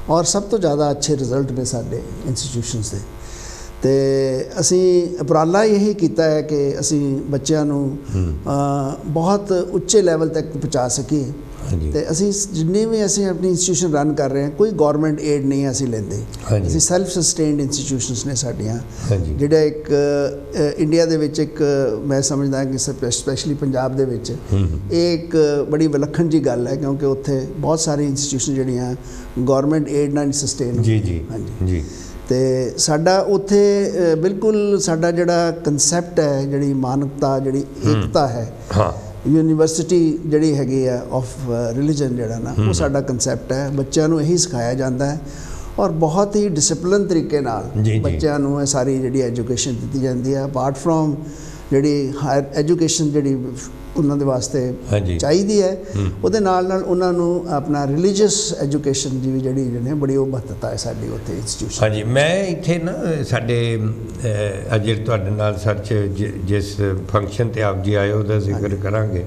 ਔਰ ਸਭ ਤੋਂ ਜ਼ਿਆਦਾ ਅੱਛੇ ਰਿਜ਼ਲਟ ਨੇ ਸਾਡੇ ਇੰਸਟੀਟਿਊਸ਼ਨਸ ਦੇ। ਤੇ ਅਸੀਂ ਉਪਰਾਲਾ ਇਹੀ ਕੀਤਾ ਹੈ ਕਿ ਅਸੀਂ ਬੱਚਿਆਂ ਨੂੰ ਬਹੁਤ ਉੱਚੇ ਲੈਵਲ ਤੱਕ ਪਹੁੰਚਾ ਸਕੀਏ। ਤੇ ਅਸੀਂ ਜਿੰਨੇ ਵੀ ਅਸੀਂ ਆਪਣੀ ਇੰਸਟੀਟਿਊਸ਼ਨ ਰਨ ਕਰ ਰਹੇ ਹਾਂ, ਕੋਈ ਗੌਰਮੈਂਟ ਏਡ ਨਹੀਂ ਅਸੀਂ ਲੈਂਦੇ। ਅਸੀਂ ਸੈਲਫ ਸਸਟੇਨਡ ਇੰਸਟੀਟਿਊਸ਼ਨਸ ਨੇ ਸਾਡੀਆਂ, ਜਿਹੜਾ ਇੱਕ ਇੰਡੀਆ ਦੇ ਵਿੱਚ ਇੱਕ ਮੈਂ ਸਮਝਦਾ ਕਿ ਸਪੈਸ਼ਲੀ ਪੰਜਾਬ ਦੇ ਵਿੱਚ ਇਹ ਇੱਕ ਬੜੀ ਵਿਲੱਖਣ ਜੀ ਗੱਲ ਹੈ, ਕਿਉਂਕਿ ਉੱਥੇ ਬਹੁਤ ਸਾਰੀ ਇੰਸਟੀਟਿਊਸ਼ਨ ਜਿਹੜੀਆਂ ਗੌਰਮੈਂਟ ਏਡ ਨਾਲ ਸਸਟੇਨ। ਹਾਂਜੀ। ਤੇ ਸਾਡਾ ਉੱਥੇ ਬਿਲਕੁਲ ਸਾਡਾ ਜਿਹੜਾ ਕਨਸੈਪਟ ਹੈ, ਜਿਹੜੀ ਮਾਨਵਤਾ, ਜਿਹੜੀ ਏਕਤਾ ਹੈ, ਯੂਨੀਵਰਸਿਟੀ ਜਿਹੜੀ ਹੈਗੀ ਆ ਆਫ ਰਿਲੀਜਨ ਜਿਹੜਾ ਨਾ, ਉਹ ਸਾਡਾ ਕਨਸੈਪਟ ਹੈ। ਬੱਚਿਆਂ ਨੂੰ ਇਹੀ ਸਿਖਾਇਆ ਜਾਂਦਾ ਹੈ ਔਰ ਬਹੁਤ ਹੀ ਡਿਸਪਲਿਨ ਤਰੀਕੇ ਨਾਲ ਬੱਚਿਆਂ ਨੂੰ ਇਹ ਸਾਰੀ ਜਿਹੜੀ ਐਜੂਕੇਸ਼ਨ ਦਿੱਤੀ ਜਾਂਦੀ ਹੈ। ਅਪਾਰਟ ਫਰੋਮ ਜਿਹੜੀ ਹਾਇਰ ਐਜੂਕੇਸ਼ਨ ਜਿਹੜੀ ਉਹਨਾਂ ਦੇ ਵਾਸਤੇ ਚਾਹੀਦੀ ਹੈ, ਉਹਦੇ ਨਾਲ ਨਾਲ ਉਹਨਾਂ ਨੂੰ ਆਪਣਾ ਰਿਲੀਜੀਅਸ ਐਜੂਕੇਸ਼ਨ ਦੀ ਵੀ ਜਿਹੜੀ ਬੜੀ ਉਹ ਮਹੱਤਤਾ ਹੈ ਸਾਡੀ ਉੱਥੇ ਇੰਸਟੀਟਿਊਸ਼ਨ। ਹਾਂਜੀ, ਮੈਂ ਇੱਥੇ ਨਾ ਸਾਡੇ ਅੱਜ ਤੁਹਾਡੇ ਨਾਲ ਸਰਚ ਜਿਸ ਫੰਕਸ਼ਨ 'ਤੇ ਆਪ ਜੀ ਆਏ ਉਹਦਾ ਜ਼ਿਕਰ ਕਰਾਂਗੇ।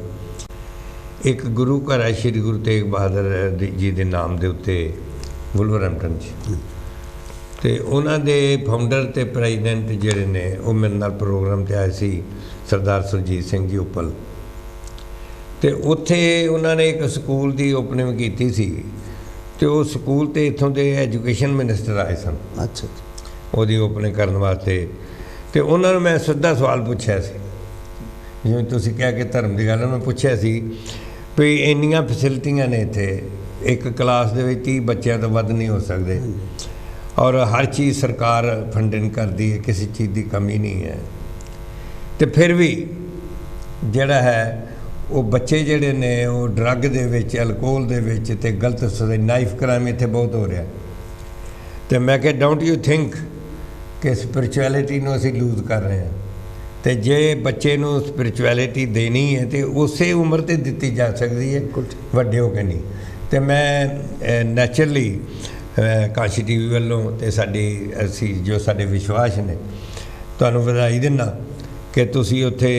ਇੱਕ ਗੁਰੂ ਘਰ ਹੈ ਸ਼੍ਰੀ ਗੁਰੂ ਤੇਗ ਬਹਾਦਰ ਜੀ ਦੇ ਨਾਮ ਦੇ ਉੱਤੇ ਵੁਲਵਰਹੈਂਪਟਨ 'ਚ, ਤੇ ਉਹਨਾਂ ਦੇ ਫਾਊਂਡਰ ਤੇ ਪ੍ਰੈਜ਼ੀਡੈਂਟ ਜਿਹੜੇ ਨੇ ਉਹ ਮੇਰੇ ਨਾਲ ਪ੍ਰੋਗਰਾਮ 'ਤੇ ਆਏ ਸੀ, ਸਰਦਾਰ ਸੁਰਜੀਤ ਸਿੰਘ ਜੀ ਉੱਪਲ। ਤੇ ਉੱਥੇ ਉਹਨਾਂ ਨੇ ਇੱਕ ਸਕੂਲ ਦੀ ਓਪਨਿੰਗ ਕੀਤੀ ਸੀ ਤੇ ਉਹ ਸਕੂਲ 'ਤੇ ਇੱਥੋਂ ਦੇ ਐਜੂਕੇਸ਼ਨ ਮਿਨਿਸਟਰ ਆਏ ਸਨ। ਅੱਛਾ। ਉਹਦੀ ਓਪਨਿੰਗ ਕਰਨ ਵਾਸਤੇ। ਤੇ ਉਹਨਾਂ ਨੂੰ ਮੈਂ ਸਿੱਧਾ ਸਵਾਲ ਪੁੱਛਿਆ ਸੀ, ਜਿਵੇਂ ਤੁਸੀਂ ਕਿਹਾ ਕਿ ਧਰਮ ਦੀ ਗੱਲ, ਮੈਂ ਪੁੱਛਿਆ ਸੀ ਵੀ ਇੰਨੀਆਂ ਫੈਸਿਲਿਟੀਆਂ ਨੇ ਇੱਥੇ, ਇੱਕ ਕਲਾਸ ਦੇ ਵਿੱਚ 30 ਬੱਚਿਆਂ ਤੋਂ ਵੱਧ ਨਹੀਂ ਹੋ ਸਕਦੇ ਔਰ ਹਰ ਚੀਜ਼ ਸਰਕਾਰ ਫੰਡਿੰਗ ਕਰਦੀ ਹੈ, ਕਿਸੇ ਚੀਜ਼ ਦੀ ਕਮੀ ਨਹੀਂ ਹੈ, ਤੇ ਫਿਰ ਵੀ ਜਿਹੜਾ ਹੈ ਉਹ ਬੱਚੇ ਜਿਹੜੇ ਨੇ ਉਹ ਡਰੱਗ ਦੇ ਵਿੱਚ, ਅਲਕੋਹਲ ਦੇ ਵਿੱਚ ਤੇ ਗਲਤ ਨਾਈਫ ਕ੍ਰਾਈਮ ਇੱਥੇ ਬਹੁਤ ਹੋ ਰਿਹਾ। ਤੇ ਮੈਂ ਕਿਹਾ ਡੋਂਟ ਯੂ ਥਿੰਕ ਕਿ ਸਪਿਰਿਚੁਅਲਿਟੀ ਨੂੰ ਅਸੀਂ ਲੂਜ਼ ਕਰ ਰਹੇ ਹਾਂ, ਤੇ ਜੇ ਬੱਚੇ ਨੂੰ ਸਪਿਰਿਚੁਅਲਿਟੀ ਦੇਣੀ ਹੈ ਤੇ ਉਸੇ ਉਮਰ 'ਤੇ ਦਿੱਤੀ ਜਾ ਸਕਦੀ ਹੈ, ਵੱਡੇ ਹੋ ਕੇ ਨਹੀਂ। ਤੇ ਮੈਂ ਨੈਚੁਰਲੀ ਕਾਸ਼ੀ TV ਵੱਲੋਂ ਤੇ ਅਸੀਂ ਜੋ ਸਾਡੇ ਵਿਸ਼ਵਾਸ ਨੇ, ਤੁਹਾਨੂੰ ਵਧਾਈ ਦਿੰਦਾ ਕਿ ਤੁਸੀਂ ਉੱਥੇ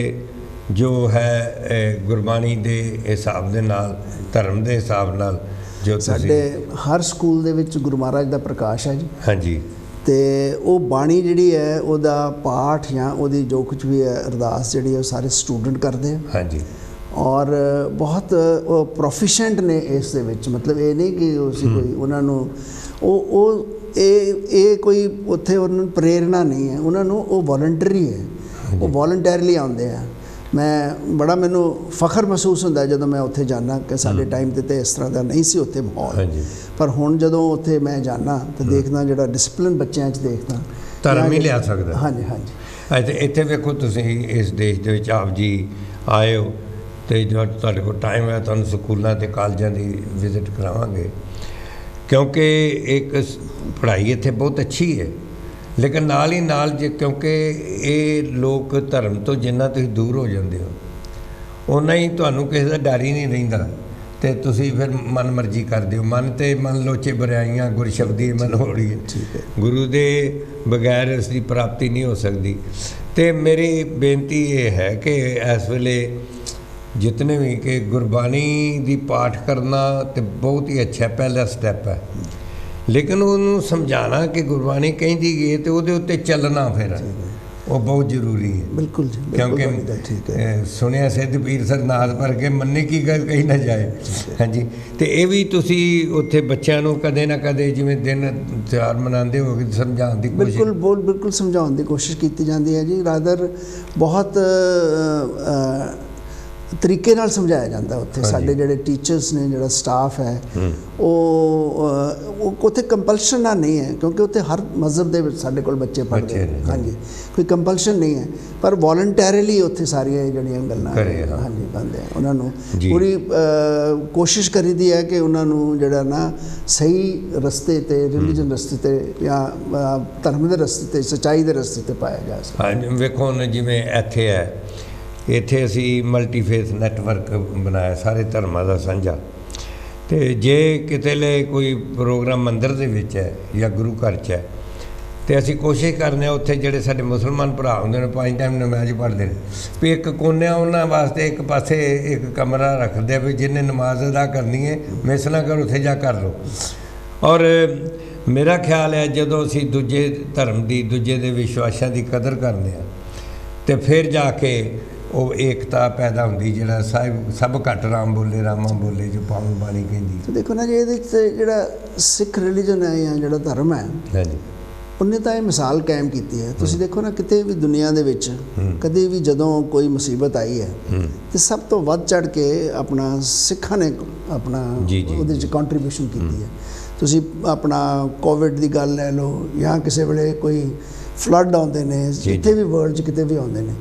ਜੋ ਹੈ ਗੁਰਬਾਣੀ ਦੇ ਹਿਸਾਬ ਦੇ ਨਾਲ, ਧਰਮ ਦੇ ਹਿਸਾਬ ਨਾਲ ਜੋ ਸਾਡੇ ਹਰ ਸਕੂਲ ਦੇ ਵਿੱਚ ਗੁਰੂ ਮਹਾਰਾਜ ਦਾ ਪ੍ਰਕਾਸ਼ ਹੈ ਜੀ। ਹਾਂਜੀ। ਤੇ ਉਹ ਬਾਣੀ ਜਿਹੜੀ ਹੈ, ਉਹਦਾ ਪਾਠ ਜਾਂ ਉਹਦੀ ਜੋ ਕੁਝ ਵੀ ਹੈ ਅਰਦਾਸ ਜਿਹੜੀ ਹੈ, ਉਹ ਸਾਰੇ ਸਟੂਡੈਂਟ ਕਰਦੇ ਆ। ਹਾਂਜੀ। ਔਰ ਬਹੁਤ ਉਹ ਪ੍ਰੋਫੀਸ਼ੀਐਂਟ ਨੇ ਇਸ ਦੇ ਵਿੱਚ, ਮਤਲਬ ਇਹ ਨਹੀਂ ਕਿ ਅਸੀਂ ਕੋਈ ਉਹਨਾਂ ਨੂੰ ਇਹ ਕੋਈ ਉੱਥੇ ਉਹਨਾਂ ਨੂੰ ਪ੍ਰੇਰਨਾ ਨਹੀਂ ਹੈ, ਉਹਨਾਂ ਨੂੰ ਉਹ ਵੋਲੰਟਰੀ ਹੈ, ਉਹ ਵੋਲੰਟੈਰਲੀ ਆਉਂਦੇ ਆ। ਮੈਨੂੰ ਫਖਰ ਮਹਿਸੂਸ ਹੁੰਦਾ ਜਦੋਂ ਮੈਂ ਉੱਥੇ ਜਾਂਦਾ ਕਿ ਸਾਡੇ ਟਾਈਮ 'ਤੇ ਇਸ ਤਰ੍ਹਾਂ ਦਾ ਨਹੀਂ ਸੀ ਉੱਥੇ ਮਾਹੌਲ, ਪਰ ਹੁਣ ਜਦੋਂ ਉੱਥੇ ਮੈਂ ਜਾਂਦਾ ਤਾਂ ਦੇਖਦਾ ਜਿਹੜਾ ਡਿਸਪਲਿਨ ਬੱਚਿਆਂ 'ਚ ਦੇਖਦਾ, ਧਰਮ ਹੀ ਲਿਆ ਸਕਦਾ। ਹਾਂਜੀ। ਇੱਥੇ ਵੇਖੋ ਤੁਸੀਂ ਇਸ ਦੇਸ਼ ਦੇ ਵਿੱਚ ਆਪ ਜੀ ਆਏ ਹੋ, ਅਤੇ ਜੋ ਤੁਹਾਡੇ ਕੋਲ ਟਾਈਮ ਹੈ ਤੁਹਾਨੂੰ ਸਕੂਲਾਂ ਅਤੇ ਕਾਲਜਾਂ ਦੀ ਵਿਜ਼ਿਟ ਕਰਾਵਾਂਗੇ, ਕਿਉਂਕਿ ਇੱਕ ਪੜ੍ਹਾਈ ਇੱਥੇ ਬਹੁਤ ਅੱਛੀ ਹੈ। ਲੇਕਿਨ ਨਾਲ ਹੀ ਨਾਲ ਕਿਉਂਕਿ ਇਹ ਲੋਕ ਧਰਮ ਤੋਂ ਜਿੰਨਾ ਤੁਸੀਂ ਦੂਰ ਹੋ ਜਾਂਦੇ ਹੋ, ਓਨਾ ਹੀ ਤੁਹਾਨੂੰ ਕਿਸੇ ਦਾ ਡਰ ਹੀ ਨਹੀਂ ਰਹਿੰਦਾ, ਅਤੇ ਤੁਸੀਂ ਫਿਰ ਮਨ ਮਰਜ਼ੀ ਕਰਦੇ ਹੋ। ਮਨ ਤੇ ਮਨ ਲੋਚੇ ਬਰਿਆਈਆਂ, ਗੁਰ ਸ਼ਬਦੀ ਮਨ ਹੋੜੀ ਹੈ। ਗੁਰੂ ਦੇ ਬਗੈਰ ਇਸ ਦੀ ਪ੍ਰਾਪਤੀ ਨਹੀਂ ਹੋ ਸਕਦੀ। ਅਤੇ ਮੇਰੀ ਬੇਨਤੀ ਇਹ ਹੈ ਕਿ ਇਸ ਵੇਲੇ ਜਿਤਨੇ ਵੀ ਕਿ ਗੁਰਬਾਣੀ ਦੀ ਪਾਠ ਕਰਨਾ ਤਾਂ ਬਹੁਤ ਹੀ ਅੱਛਾ ਪਹਿਲਾ ਸਟੈਪ ਹੈ, ਲੇਕਿਨ ਉਹਨੂੰ ਸਮਝਾਉਣਾ ਕਿ ਗੁਰਬਾਣੀ ਕਹਿੰਦੀ ਗਈ ਅਤੇ ਉਹਦੇ ਉੱਤੇ ਚੱਲਣਾ ਫਿਰ ਉਹ ਬਹੁਤ ਜ਼ਰੂਰੀ ਹੈ। ਬਿਲਕੁਲ। ਕਿਉਂਕਿ ਸੁਣਿਆ ਸਿੱਧ ਪੀਰ ਸਰਨਾਦ ਭਰ ਕੇ ਮੰਨੇ ਕੀ ਗੱਲ ਕਹੀ ਨਾ ਜਾਏ। ਹਾਂਜੀ। ਅਤੇ ਇਹ ਵੀ ਤੁਸੀਂ ਉੱਥੇ ਬੱਚਿਆਂ ਨੂੰ ਕਦੇ ਨਾ ਕਦੇ ਜਿਵੇਂ ਦਿਨ ਤਿਉਹਾਰ ਮਨਾਉਂਦੇ ਹੋ ਸਮਝਾਉਣ ਦੀ ਕੋਸ਼ਿਸ਼? ਬਿਲਕੁਲ ਸਮਝਾਉਣ ਦੀ ਕੋਸ਼ਿਸ਼ ਕੀਤੀ ਜਾਂਦੀ ਹੈ ਜੀ। ਰਾਦਰ ਬਹੁਤ ਤਰੀਕੇ ਨਾਲ ਸਮਝਾਇਆ ਜਾਂਦਾ ਉੱਥੇ। ਸਾਡੇ ਜਿਹੜੇ ਟੀਚਰਸ ਨੇ, ਜਿਹੜਾ ਸਟਾਫ ਹੈ, ਉਹ ਉੱਥੇ ਕੰਪਲਸ਼ਨ ਨਾਲ ਨਹੀਂ ਹੈ, ਕਿਉਂਕਿ ਉੱਥੇ ਹਰ ਮਜ਼ਹਬ ਦੇ ਵਿੱਚ ਸਾਡੇ ਕੋਲ ਬੱਚੇ ਪੜ੍ਹਦੇ ਨੇ। ਹਾਂਜੀ, ਕੋਈ ਕੰਪਲਸ਼ਨ ਨਹੀਂ ਹੈ, ਪਰ ਵੋਲੰਟੈਰੀਲੀ ਉੱਥੇ ਸਾਰੀਆਂ ਜਿਹੜੀਆਂ ਗੱਲਾਂ ਹਾਂਜੀ ਬਣਦੇ ਆ। ਉਹਨਾਂ ਨੂੰ ਪੂਰੀ ਕੋਸ਼ਿਸ਼ ਕਰੀਦੀ ਹੈ ਕਿ ਉਹਨਾਂ ਨੂੰ ਜਿਹੜਾ ਨਾ ਸਹੀ ਰਸਤੇ 'ਤੇ, ਰਿਲੀਜਨ ਰਸਤੇ 'ਤੇ ਜਾਂ ਧਰਮ ਦੇ ਰਸਤੇ 'ਤੇ, ਸੱਚਾਈ ਦੇ ਰਸਤੇ 'ਤੇ ਪਾਇਆ ਜਾ ਸਕੇ। ਹਾਂਜੀ, ਵੇਖੋ ਹੁਣ ਜਿਵੇਂ ਇੱਥੇ ਹੈ, ਇੱਥੇ ਅਸੀਂ ਮਲਟੀਫੇਥ ਨੈਟਵਰਕ ਬਣਾਇਆ, ਸਾਰੇ ਧਰਮਾਂ ਦਾ ਸਾਂਝਾ। ਅਤੇ ਜੇ ਕਿਤੇ ਕੋਈ ਪ੍ਰੋਗਰਾਮ ਮੰਦਿਰ ਦੇ ਵਿੱਚ ਹੈ ਜਾਂ ਗੁਰੂ ਘਰ 'ਚ ਹੈ, ਅਤੇ ਅਸੀਂ ਕੋਸ਼ਿਸ਼ ਕਰਦੇ ਹਾਂ ਉੱਥੇ ਜਿਹੜੇ ਸਾਡੇ ਮੁਸਲਮਾਨ ਭਰਾ ਹੁੰਦੇ ਨੇ 5 ਟਾਈਮ ਨਮਾਜ਼ ਪੜ੍ਹਦੇ ਨੇ, ਵੀ ਇੱਕ ਕੋਨੇ ਉਹਨਾਂ ਵਾਸਤੇ ਇੱਕ ਪਾਸੇ ਇੱਕ ਕਮਰਾ ਰੱਖਦੇ ਆ ਵੀ ਜਿਹਨੇ ਨਮਾਜ਼ ਅਦਾ ਕਰਨੀ ਹੈ, ਮਿਸ ਨਾ ਕਰੋ, ਉੱਥੇ ਜਾ ਕਰ ਲਓ। ਔਰ ਮੇਰਾ ਖਿਆਲ ਹੈ ਜਦੋਂ ਅਸੀਂ ਦੂਜੇ ਧਰਮ ਦੀ, ਦੂਜੇ ਦੇ ਵਿਸ਼ਵਾਸਾਂ ਦੀ ਕਦਰ ਕਰਦੇ ਹਾਂ, ਅਤੇ ਫਿਰ ਜਾ ਕੇ ਉਹ ਏਕਤਾ ਪੈਦਾ ਹੁੰਦੀ, ਜਿਹੜਾ ਸਭ ਘੱਟ ਰਾਮ ਬੋਲੇ ਰਾਮਾ ਬੋਲੇ ਜੋ ਪਾਵਨ ਬਾਣੀ ਕਹਿੰਦੀ। ਦੇਖੋ ਨਾ ਜੀ, ਇਹਦੇ 'ਚ ਜਿਹੜਾ ਸਿੱਖ ਰਿਲੀਜਨ ਹੈ ਜਾਂ ਜਿਹੜਾ ਧਰਮ ਹੈ, ਹਾਂਜੀ, ਉਹਨੇ ਤਾਂ ਇਹ ਮਿਸਾਲ ਕਾਇਮ ਕੀਤੀ ਹੈ। ਤੁਸੀਂ ਦੇਖੋ ਨਾ, ਕਿਤੇ ਵੀ ਦੁਨੀਆ ਦੇ ਵਿੱਚ ਕਦੇ ਵੀ ਜਦੋਂ ਕੋਈ ਮੁਸੀਬਤ ਆਈ ਹੈ, ਤੇ ਸਭ ਤੋਂ ਵੱਧ ਚੜ੍ਹ ਕੇ ਆਪਣਾ ਸਿੱਖਾਂ ਨੇ ਆਪਣਾ ਉਹਦੇ 'ਚ ਕੰਟਰੀਬਿਊਸ਼ਨ ਕੀਤੀ ਹੈ। ਤੁਸੀਂ ਆਪਣਾ ਕੋਵਿਡ ਦੀ ਗੱਲ ਲੈ ਲਓ, ਜਾਂ ਕਿਸੇ ਵੇਲੇ ਕੋਈ ਫਲੱਡ ਆਉਂਦੇ ਨੇ, ਜਿੱਥੇ ਵੀ ਵਰਲਡ 'ਚ ਕਿਤੇ ਵੀ ਆਉਂਦੇ ਨੇ,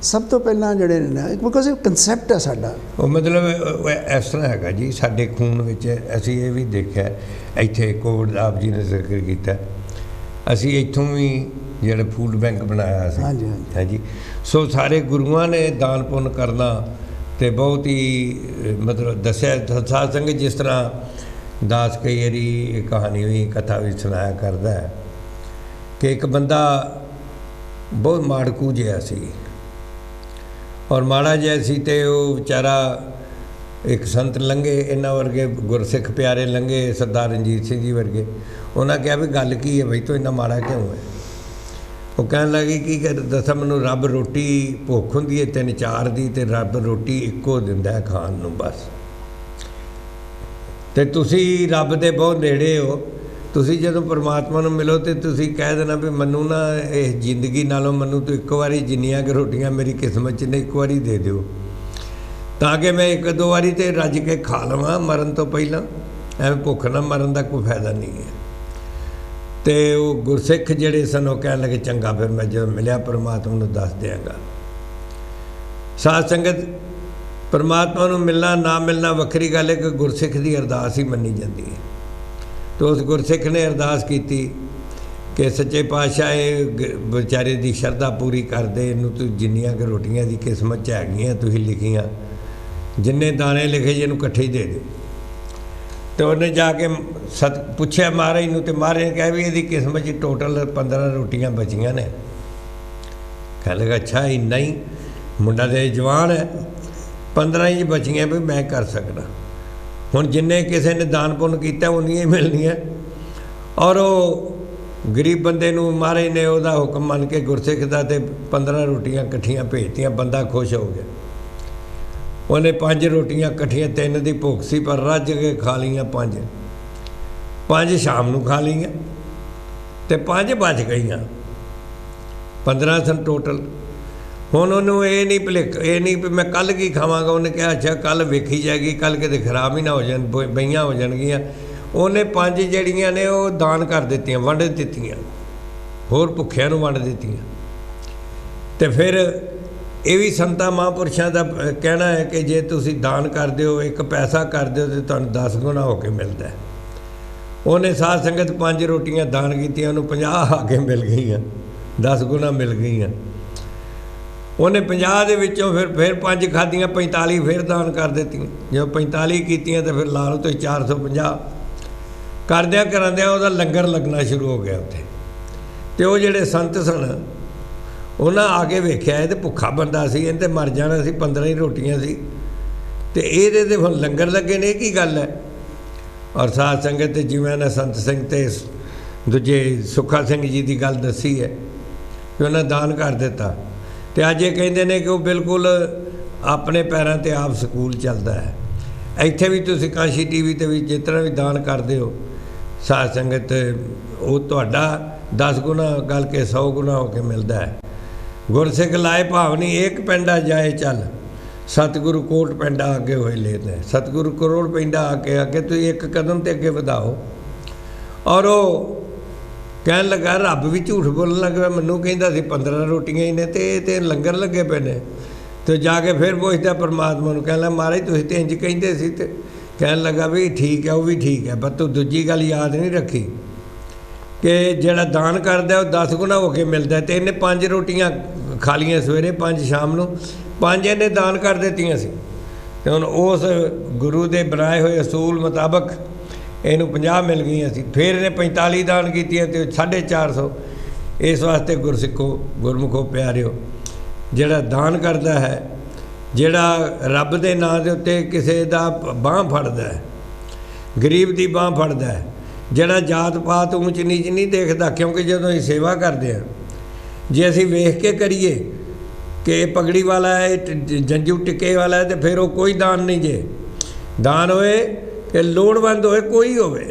ਸਭ ਤੋਂ ਪਹਿਲਾਂ ਜਿਹੜੇ ਨੇ ਨਾ, ਬਿਕੋਜ਼ ਇਹ ਕਨਸੈਪਟ ਹੈ ਸਾਡਾ। ਉਹ ਮਤਲਬ ਇਸ ਤਰ੍ਹਾਂ ਹੈਗਾ ਜੀ, ਸਾਡੇ ਖੂਨ ਵਿੱਚ ਅਸੀਂ ਇਹ ਵੀ ਦੇਖਿਆ, ਇੱਥੇ ਕੋਵਿਡ ਦਾ ਆਪ ਜੀ ਨੇ ਜ਼ਿਕਰ ਕੀਤਾ, ਅਸੀਂ ਇੱਥੋਂ ਵੀ ਜਿਹੜਾ ਫੂਡ ਬੈਂਕ ਬਣਾਇਆ ਸੀ। ਹਾਂਜੀ ਹਾਂਜੀ। ਸੋ ਸਾਰੇ ਗੁਰੂਆਂ ਨੇ ਦਾਨ ਪੁੰਨ ਕਰਨਾ, ਅਤੇ ਬਹੁਤ ਹੀ ਮਤਲਬ ਦੱਸਿਆ ਸਾਧ ਸੰਗਤ, ਜਿਸ ਤਰ੍ਹਾਂ ਦਾਸ ਕਈ ਵਾਰੀ ਕਹਾਣੀ ਵੀ, ਕਥਾ ਵੀ ਸੁਣਾਇਆ ਕਰਦਾ ਹੈ ਕਿ ਇੱਕ ਬੰਦਾ ਬਹੁਤ ਮਾੜਕੂ ਜਿਹਾ ਸੀ, ਔਰ ਮਾੜਾ ਜਿਹਾ ਸੀ, ਅਤੇ ਉਹ ਵਿਚਾਰਾ ਇੱਕ ਸੰਤ ਲੰਘੇ, ਇਹਨਾਂ ਵਰਗੇ ਗੁਰਸਿੱਖ ਪਿਆਰੇ ਲੰਘੇ, ਸਰਦਾਰ ਰਣਜੀਤ ਸਿੰਘ ਜੀ ਵਰਗੇ। ਉਹਨਾਂ ਕਿਹਾ ਵੀ ਗੱਲ ਕੀ ਹੈ ਬਈ, ਤੂੰ ਇੰਨਾ ਮਾੜਾ ਕਿਉਂ ਹੈ? ਉਹ ਕਹਿਣ ਲੱਗੇ ਕੀ ਦੱਸਾਂ ਮੈਨੂੰ, ਰੱਬ ਰੋਟੀ ਭੁੱਖ ਹੁੰਦੀ ਹੈ 3-4 ਦੀ, ਅਤੇ ਰੱਬ ਰੋਟੀ ਇੱਕੋ ਦਿੰਦਾ ਹੈ ਖਾਣ ਨੂੰ ਬਸ। ਅਤੇ ਤੁਸੀਂ ਰੱਬ ਦੇ ਬਹੁਤ ਨੇੜੇ ਹੋ, ਤੁਸੀਂ ਜਦੋਂ ਪਰਮਾਤਮਾ ਨੂੰ ਮਿਲੋ ਤਾਂ ਤੁਸੀਂ ਕਹਿ ਦੇਣਾ ਵੀ ਮੈਨੂੰ ਨਾ ਇਸ ਜ਼ਿੰਦਗੀ ਨਾਲੋਂ ਮੈਨੂੰ ਤੂੰ ਇੱਕ ਵਾਰੀ ਜਿੰਨੀਆਂ ਕਿ ਰੋਟੀਆਂ ਮੇਰੀ ਕਿਸਮਤ 'ਚ ਨੇ ਇੱਕ ਵਾਰੀ ਦੇ ਦਿਓ, ਤਾਂ ਕਿ ਮੈਂ 1-2 ਵਾਰੀ ਤਾਂ ਰੱਜ ਕੇ ਖਾ ਲਵਾਂ ਮਰਨ ਤੋਂ ਪਹਿਲਾਂ। ਐਵੇਂ ਭੁੱਖ ਨਾਲ ਮਰਨ ਦਾ ਕੋਈ ਫਾਇਦਾ ਨਹੀਂ ਹੈ। ਅਤੇ ਉਹ ਗੁਰਸਿੱਖ ਜਿਹੜੇ ਸਨ ਉਹ ਕਹਿਣ ਲੱਗੇ ਚੰਗਾ, ਫਿਰ ਮੈਂ ਜਦੋਂ ਮਿਲਿਆ ਪਰਮਾਤਮਾ ਨੂੰ ਦੱਸ ਦਿਆਂਗਾ। ਸਾਧ ਸੰਗਤ, ਪਰਮਾਤਮਾ ਨੂੰ ਮਿਲਣਾ ਨਾ ਮਿਲਣਾ ਵੱਖਰੀ ਗੱਲ ਹੈ, ਕਿ ਗੁਰਸਿੱਖ ਦੀ ਅਰਦਾਸ ਹੀ ਮੰਨੀ ਜਾਂਦੀ ਹੈ। ਅਤੇ ਉਸ ਗੁਰਸਿੱਖ ਨੇ ਅਰਦਾਸ ਕੀਤੀ ਕਿ ਸੱਚੇ ਪਾਤਸ਼ਾਹ ਇਹ ਵਿਚਾਰੇ ਦੀ ਸ਼ਰਧਾ ਪੂਰੀ ਕਰਦੇ, ਇਹਨੂੰ ਤੂੰ ਜਿੰਨੀਆਂ ਕਿ ਰੋਟੀਆਂ ਦੀ ਕਿਸਮਤ 'ਚ ਹੈਗੀਆਂ ਤੁਸੀਂ ਲਿਖੀਆਂ, ਜਿੰਨੇ ਦਾਣੇ ਲਿਖੇ ਜੀ ਇਹਨੂੰ ਇਕੱਠੇ ਹੀ ਦੇ ਦਿਓ। ਅਤੇ ਉਹਨੇ ਜਾ ਕੇ ਪੁੱਛਿਆ ਮਹਾਰਾਜ ਨੂੰ, ਅਤੇ ਮਹਾਰਾਜ ਨੇ ਕਿਹਾ ਵੀ ਇਹਦੀ ਕਿਸਮਤ 'ਚ ਟੋਟਲ 15 ਰੋਟੀਆਂ ਬਚੀਆਂ ਨੇ। ਕਹਿ ਲਗਾ ਅੱਛਾ ਇੰਨਾ ਹੀ, ਮੁੰਡਾ ਤਾਂ ਜਵਾਨ ਹੈ, 15 ਹੀ ਬਚੀਆਂ ਵੀ ਮੈਂ ਕਰ ਸਕਦਾ। ਹੁਣ ਜਿੰਨੇ ਕਿਸੇ ਨੇ ਦਾਨ ਪੁੰਨ ਕੀਤਾ ਉਨੀਆਂ ਹੀ ਮਿਲਣੀਆਂ। ਔਰ ਉਹ ਗਰੀਬ ਬੰਦੇ ਨੂੰ ਮਹਾਰਾਜ ਨੇ ਉਹਦਾ ਹੁਕਮ ਮੰਨ ਕੇ ਗੁਰਸਿੱਖ ਦਾ, ਅਤੇ 15 ਰੋਟੀਆਂ ਇਕੱਠੀਆਂ ਭੇਜਤੀਆਂ। ਬੰਦਾ ਖੁਸ਼ ਹੋ ਗਿਆ। ਉਹਨੇ 5 ਰੋਟੀਆਂ ਇਕੱਠੀਆਂ, 3 ਦੀ ਭੁੱਖ ਸੀ ਪਰ ਰੱਜ ਕੇ ਖਾ ਲਈਆਂ, 5 ਸ਼ਾਮ ਨੂੰ ਖਾ ਲਈਆਂ, ਅਤੇ 5 ਬਚ ਗਈਆਂ, 15 ਸਨ ਟੋਟਲ। ਹੁਣ ਉਹਨੂੰ ਇਹ ਨਹੀਂ ਭੁਲੇਖ, ਇਹ ਨਹੀਂ ਵੀ ਮੈਂ ਕੱਲ੍ਹ ਕੀ ਖਾਵਾਂਗਾ। ਉਹਨੇ ਕਿਹਾ ਅੱਛਾ ਕੱਲ੍ਹ ਵੇਖੀ ਜਾਏਗੀ, ਕੱਲ੍ਹ ਕਿਤੇ ਖਰਾਬ ਹੀ ਨਾ ਹੋ ਜਾਣ, ਬਈਆਂ ਹੋ ਜਾਣਗੀਆਂ। ਉਹਨੇ 5 ਜਿਹੜੀਆਂ ਨੇ ਉਹ ਦਾਨ ਕਰ ਦਿੱਤੀਆਂ, ਵੰਡ ਦਿੱਤੀਆਂ, ਹੋਰ ਭੁੱਖਿਆਂ ਨੂੰ ਵੰਡ ਦਿੱਤੀਆਂ। ਅਤੇ ਫਿਰ ਇਹ ਵੀ ਸੰਤਾਂ ਮਹਾਂਪੁਰਸ਼ਾਂ ਦਾ ਕਹਿਣਾ ਹੈ ਕਿ ਜੇ ਤੁਸੀਂ ਦਾਨ ਕਰਦੇ ਹੋ, 1 ਪੈਸਾ ਕਰਦੇ ਹੋ, ਤਾਂ ਤੁਹਾਨੂੰ 10 ਗੁਣਾ ਹੋ ਕੇ ਮਿਲਦਾ। ਉਹਨੇ ਸਾਧ ਸੰਗਤ 5 ਰੋਟੀਆਂ ਦਾਨ ਕੀਤੀਆਂ, ਉਹਨੂੰ 50 ਆ ਕੇ ਮਿਲ ਗਈਆਂ, 10 ਗੁਣਾ ਮਿਲ ਗਈਆਂ। ਉਹਨੇ 50 ਦੇ ਵਿੱਚੋਂ ਫਿਰ 5 ਖਾਧੀਆਂ, 45 ਫਿਰ ਦਾਨ ਕਰ ਦਿੱਤੀਆਂ। ਜਦੋਂ 45 ਕੀਤੀਆਂ ਤਾਂ ਫਿਰ ਲਾ ਲਓ ਤੁਸੀਂ 450। ਕਰਦਿਆਂ ਕਰਾਂਦਿਆਂ ਉਹਦਾ ਲੰਗਰ ਲੱਗਣਾ ਸ਼ੁਰੂ ਹੋ ਗਿਆ ਉੱਥੇ। ਅਤੇ ਉਹ ਜਿਹੜੇ ਸੰਤ ਸਨ ਉਹਨਾਂ ਆ ਕੇ ਵੇਖਿਆ, ਇਹ ਤਾਂ ਭੁੱਖਾ ਬੰਦਾ ਸੀ, ਇਹਨੇ ਤਾਂ ਮਰ ਜਾਣਾ ਸੀ, 15 ਹੀ ਰੋਟੀਆਂ ਸੀ, ਅਤੇ ਇਹਦੇ ਤਾਂ ਹੁਣ ਲੰਗਰ ਲੱਗੇ ਨੇ, ਇਹ ਕੀ ਗੱਲ ਹੈ? ਔਰ ਸਾਧ ਸੰਗਤ ਤੇ ਜਿਵੇਂ ਨਾ ਸੰਤ ਸਿੰਘ ਅਤੇ ਦੂਜੇ ਸੁੱਖਾ ਸਿੰਘ ਜੀ ਦੀ ਗੱਲ ਦੱਸੀ ਹੈ ਕਿ ਉਹਨਾਂ ਦਾਨ ਕਰ ਦਿੱਤਾ। ਅਤੇ ਅੱਜ ਇਹ ਕਹਿੰਦੇ ਨੇ ਕਿ ਉਹ ਬਿਲਕੁਲ ਆਪਣੇ ਪੈਰਾਂ 'ਤੇ ਆਪ ਸਕੂਲ ਚੱਲਦਾ ਹੈ। ਇੱਥੇ ਵੀ ਤੁਸੀਂ ਕਾਸ਼ੀ TV 'ਤੇ ਵੀ ਜਿਸ ਤਰ੍ਹਾਂ ਵੀ ਦਾਨ ਕਰਦੇ ਹੋ ਸਾਧ ਸੰਗਤ, ਉਹ ਤੁਹਾਡਾ 10 ਗੁਣਾ ਗੱਲ ਕੇ 100 ਗੁਣਾ ਹੋ ਕੇ ਮਿਲਦਾ ਹੈ। ਗੁਰਸਿੱਖ ਲਾਏ ਭਾਵਨੀ ਏਕ ਪਿੰਡਾ ਜਾਏ ਚੱਲ, सतगुरु कोट पिंडा अगे होए लेत है, सतगुरु करोड़ पिंडा आके तुसीं एक कदम तो अगे वधाओ। और वो कहन लगा रब भी झूठ बोलन लग पिया, मैनू कहंदा सी 15 रोटियां ही ने ते लंगर लगे पे ने। तो जाके फिर पुछदा परमात्मा नूं, कहन लगा महाराज तुसीं ते इंज कहिंदे सी। ते कहन लगा भी ठीक है, वो भी ठीक है, पर तू दूजी गल याद नहीं रखी कि जिहड़ा दान करदा वो 10 गुना हो के मिलदा। तो इन्हें 5 रोटियां खा लियां सवेरे, 5 शाम नूं, 5 इन्हें दान कर दित्तियां सी। ते हुण उस गुरु दे बनाए हुए असूल मुताबक इनू 50 मिल गई सी। फिर इन्हें 45 दान कीतियां ते 450। इस वास्ते गुरसिखो गुरमुखो प्यारिओ, जिहड़ा दान करदा है, जिहड़ा रब दे नां दे उत्ते किसे दा बांह फड़दा है, गरीब दी बांह फड़दा है, जिहड़ा जात पात ऊंच नीच नहीं देखदा। क्योंकि जदों असीं सेवा करदे हां, जे असीं वेख के करिए कि पगड़ी वाला है, जंजू टिक्के वाला है, तो फिर वो कोई दान नहीं जे। दान होए कि लोड़वंद होए कोई होवे,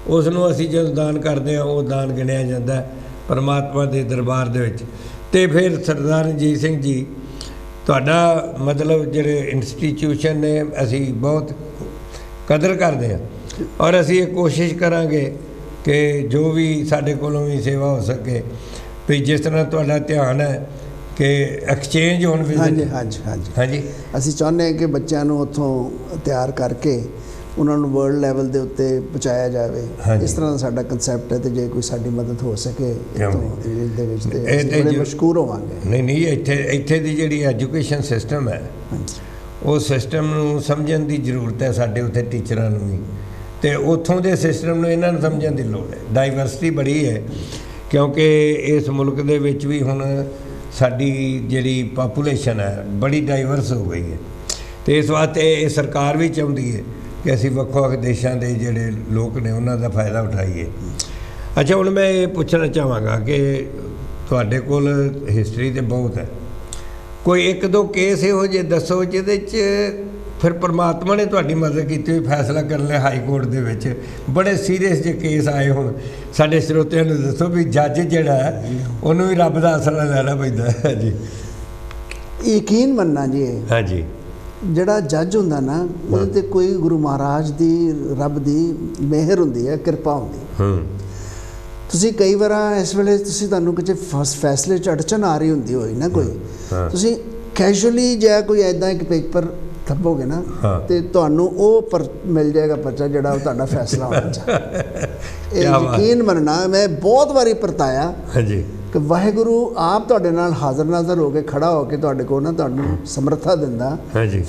उसनूं असीं जदों दान करदे हां वो दान गिणिया जांदा है परमात्मा दे दरबार दे विच। ते फिर सरदार रਣਜੀਤ ਸਿੰਘ जी तुहाडा मतलब जिहड़े इंस्टीट्यूशन ने असीं बहुत कदर करते हैं, और असीं ये कोशिश करांगे कि जो भी साडे कोलों भी सेवा हो सके। भी जिस तरह तुहाडा ध्यान है कि एक्सचेंज होण विच, हाँ जी हाँ जी हाँ जी हाँ जी, ਅਸੀਂ ਚਾਹੁੰਦੇ ਹਾਂ ਕਿ ਬੱਚਿਆਂ ਨੂੰ ਉੱਥੋਂ ਤਿਆਰ ਕਰਕੇ ਉਹਨਾਂ ਨੂੰ ਵਰਲਡ ਲੈਵਲ ਦੇ ਉੱਤੇ ਪਹੁੰਚਾਇਆ ਜਾਵੇ। ਇਸ ਤਰ੍ਹਾਂ ਦਾ ਸਾਡਾ ਕਨਸੈਪਟ ਹੈ। ਤੇ ਜੇ ਕੋਈ ਸਾਡੀ ਮਦਦ ਹੋ ਸਕੇ ਇੰਗਲਿਸ਼ ਦੇ ਵਿੱਚ ਤੇ ਬੜੇ ਮਸ਼ਕੂਰ ਹੋਵਾਂਗੇ। ਨਹੀਂ ਇੱਥੇ ਦੀ ਜਿਹੜੀ ਐਜੂਕੇਸ਼ਨ ਸਿਸਟਮ ਹੈ, ਉਹ ਸਿਸਟਮ ਨੂੰ ਸਮਝਣ ਦੀ ਜ਼ਰੂਰਤ ਹੈ ਸਾਡੇ ਉੱਥੇ ਟੀਚਰਾਂ ਨੂੰ ਵੀ, ਤੇ ਉੱਥੋਂ ਦੇ ਸਿਸਟਮ ਨੂੰ ਇਹਨਾਂ ਨੂੰ ਸਮਝਣ ਦੀ ਲੋੜ ਹੈ। ਡਾਈਵਰਸਿਟੀ ਬੜੀ ਹੈ, ਕਿਉਂਕਿ ਇਸ ਮੁਲਕ ਦੇ ਵਿੱਚ ਵੀ ਹੁਣ ਸਾਡੀ ਜਿਹੜੀ ਪਾਪੂਲੇਸ਼ਨ ਹੈ ਬੜੀ ਡਾਈਵਰਸ ਹੋ ਗਈ ਹੈ। ਤੇ ਇਸ ਵਾਸਤੇ ਇਹ ਸਰਕਾਰ ਵੀ ਚਾਹੁੰਦੀ ਹੈ कि असीं ਵੱਖ-ਵੱਖ देशों के जिहड़े लोग ने उन्हों का फायदा उठाइए। अच्छा, हुण मैं ये पूछना चाहांगा कि तुहाडे कोल हिस्टरी तो बहुत है, कोई 1-2 केस इहो जे दसो जिहदे च फिर परमात्मा ने तुहाडी मदद कीती हुई फैसला कर लिया हाई कोर्ट दे विच, बड़े सीरीयस जे केस आए। हुण साडे श्रोतिਆਂ ਨੂੰ दसो भी जज जिहड़ा है उहनूं भी रब दा आसरा लैना पैंदा है जी। यकीन मन्ना जी, हाँ जी, ਜਿਹੜਾ ਜੱਜ ਹੁੰਦਾ ਨਾ ਉਹਦੇ ਤੇ ਕੋਈ ਗੁਰੂ ਮਹਾਰਾਜ ਦੀ ਰੱਬ ਦੀ ਮਿਹਰ ਹੁੰਦੀ ਹੈ, ਕਿਰਪਾ ਹੁੰਦੀ। ਤੁਸੀਂ ਕਈ ਵਾਰ ਇਸ ਵੇਲੇ ਤੁਹਾਨੂੰ ਕਿਸੇ ਫੈਸਲੇ 'ਚ ਅੜਚਨ ਆ ਰਹੀ ਹੁੰਦੀ ਹੋਈ ਨਾ, ਕੋਈ ਤੁਸੀਂ ਕੈਜੂਅਲੀ ਜਾਂ ਕੋਈ ਐਦਾਂ ਇੱਕ ਪੇਪਰ ਥੱਪੋਗੇ ਨਾ ਤੇ ਤੁਹਾਨੂੰ ਉਹ ਮਿਲ ਜਾਏਗਾ ਪਰਚਾ ਜਿਹੜਾ ਉਹ ਤੁਹਾਡਾ ਫੈਸਲਾ ਹੋਣਾ ਚਾਹੀਦਾ। ਇਹ ਯਕੀਨ ਮੰਨਣਾ ਮੈਂ ਬਹੁਤ ਵਾਰੀ ਪਰਤਾਇਆ ਕਿ ਵਾਹਿਗੁਰੂ ਆਪ ਤੁਹਾਡੇ ਨਾਲ ਹਾਜ਼ਰ ਨਾਜ਼ਰ ਹੋ ਕੇ ਖੜਾ ਹੋ ਕੇ ਤੁਹਾਡੇ ਕੋਲ ਨਾ ਤੁਹਾਨੂੰ ਸਮਰੱਥਾ ਦਿੰਦਾ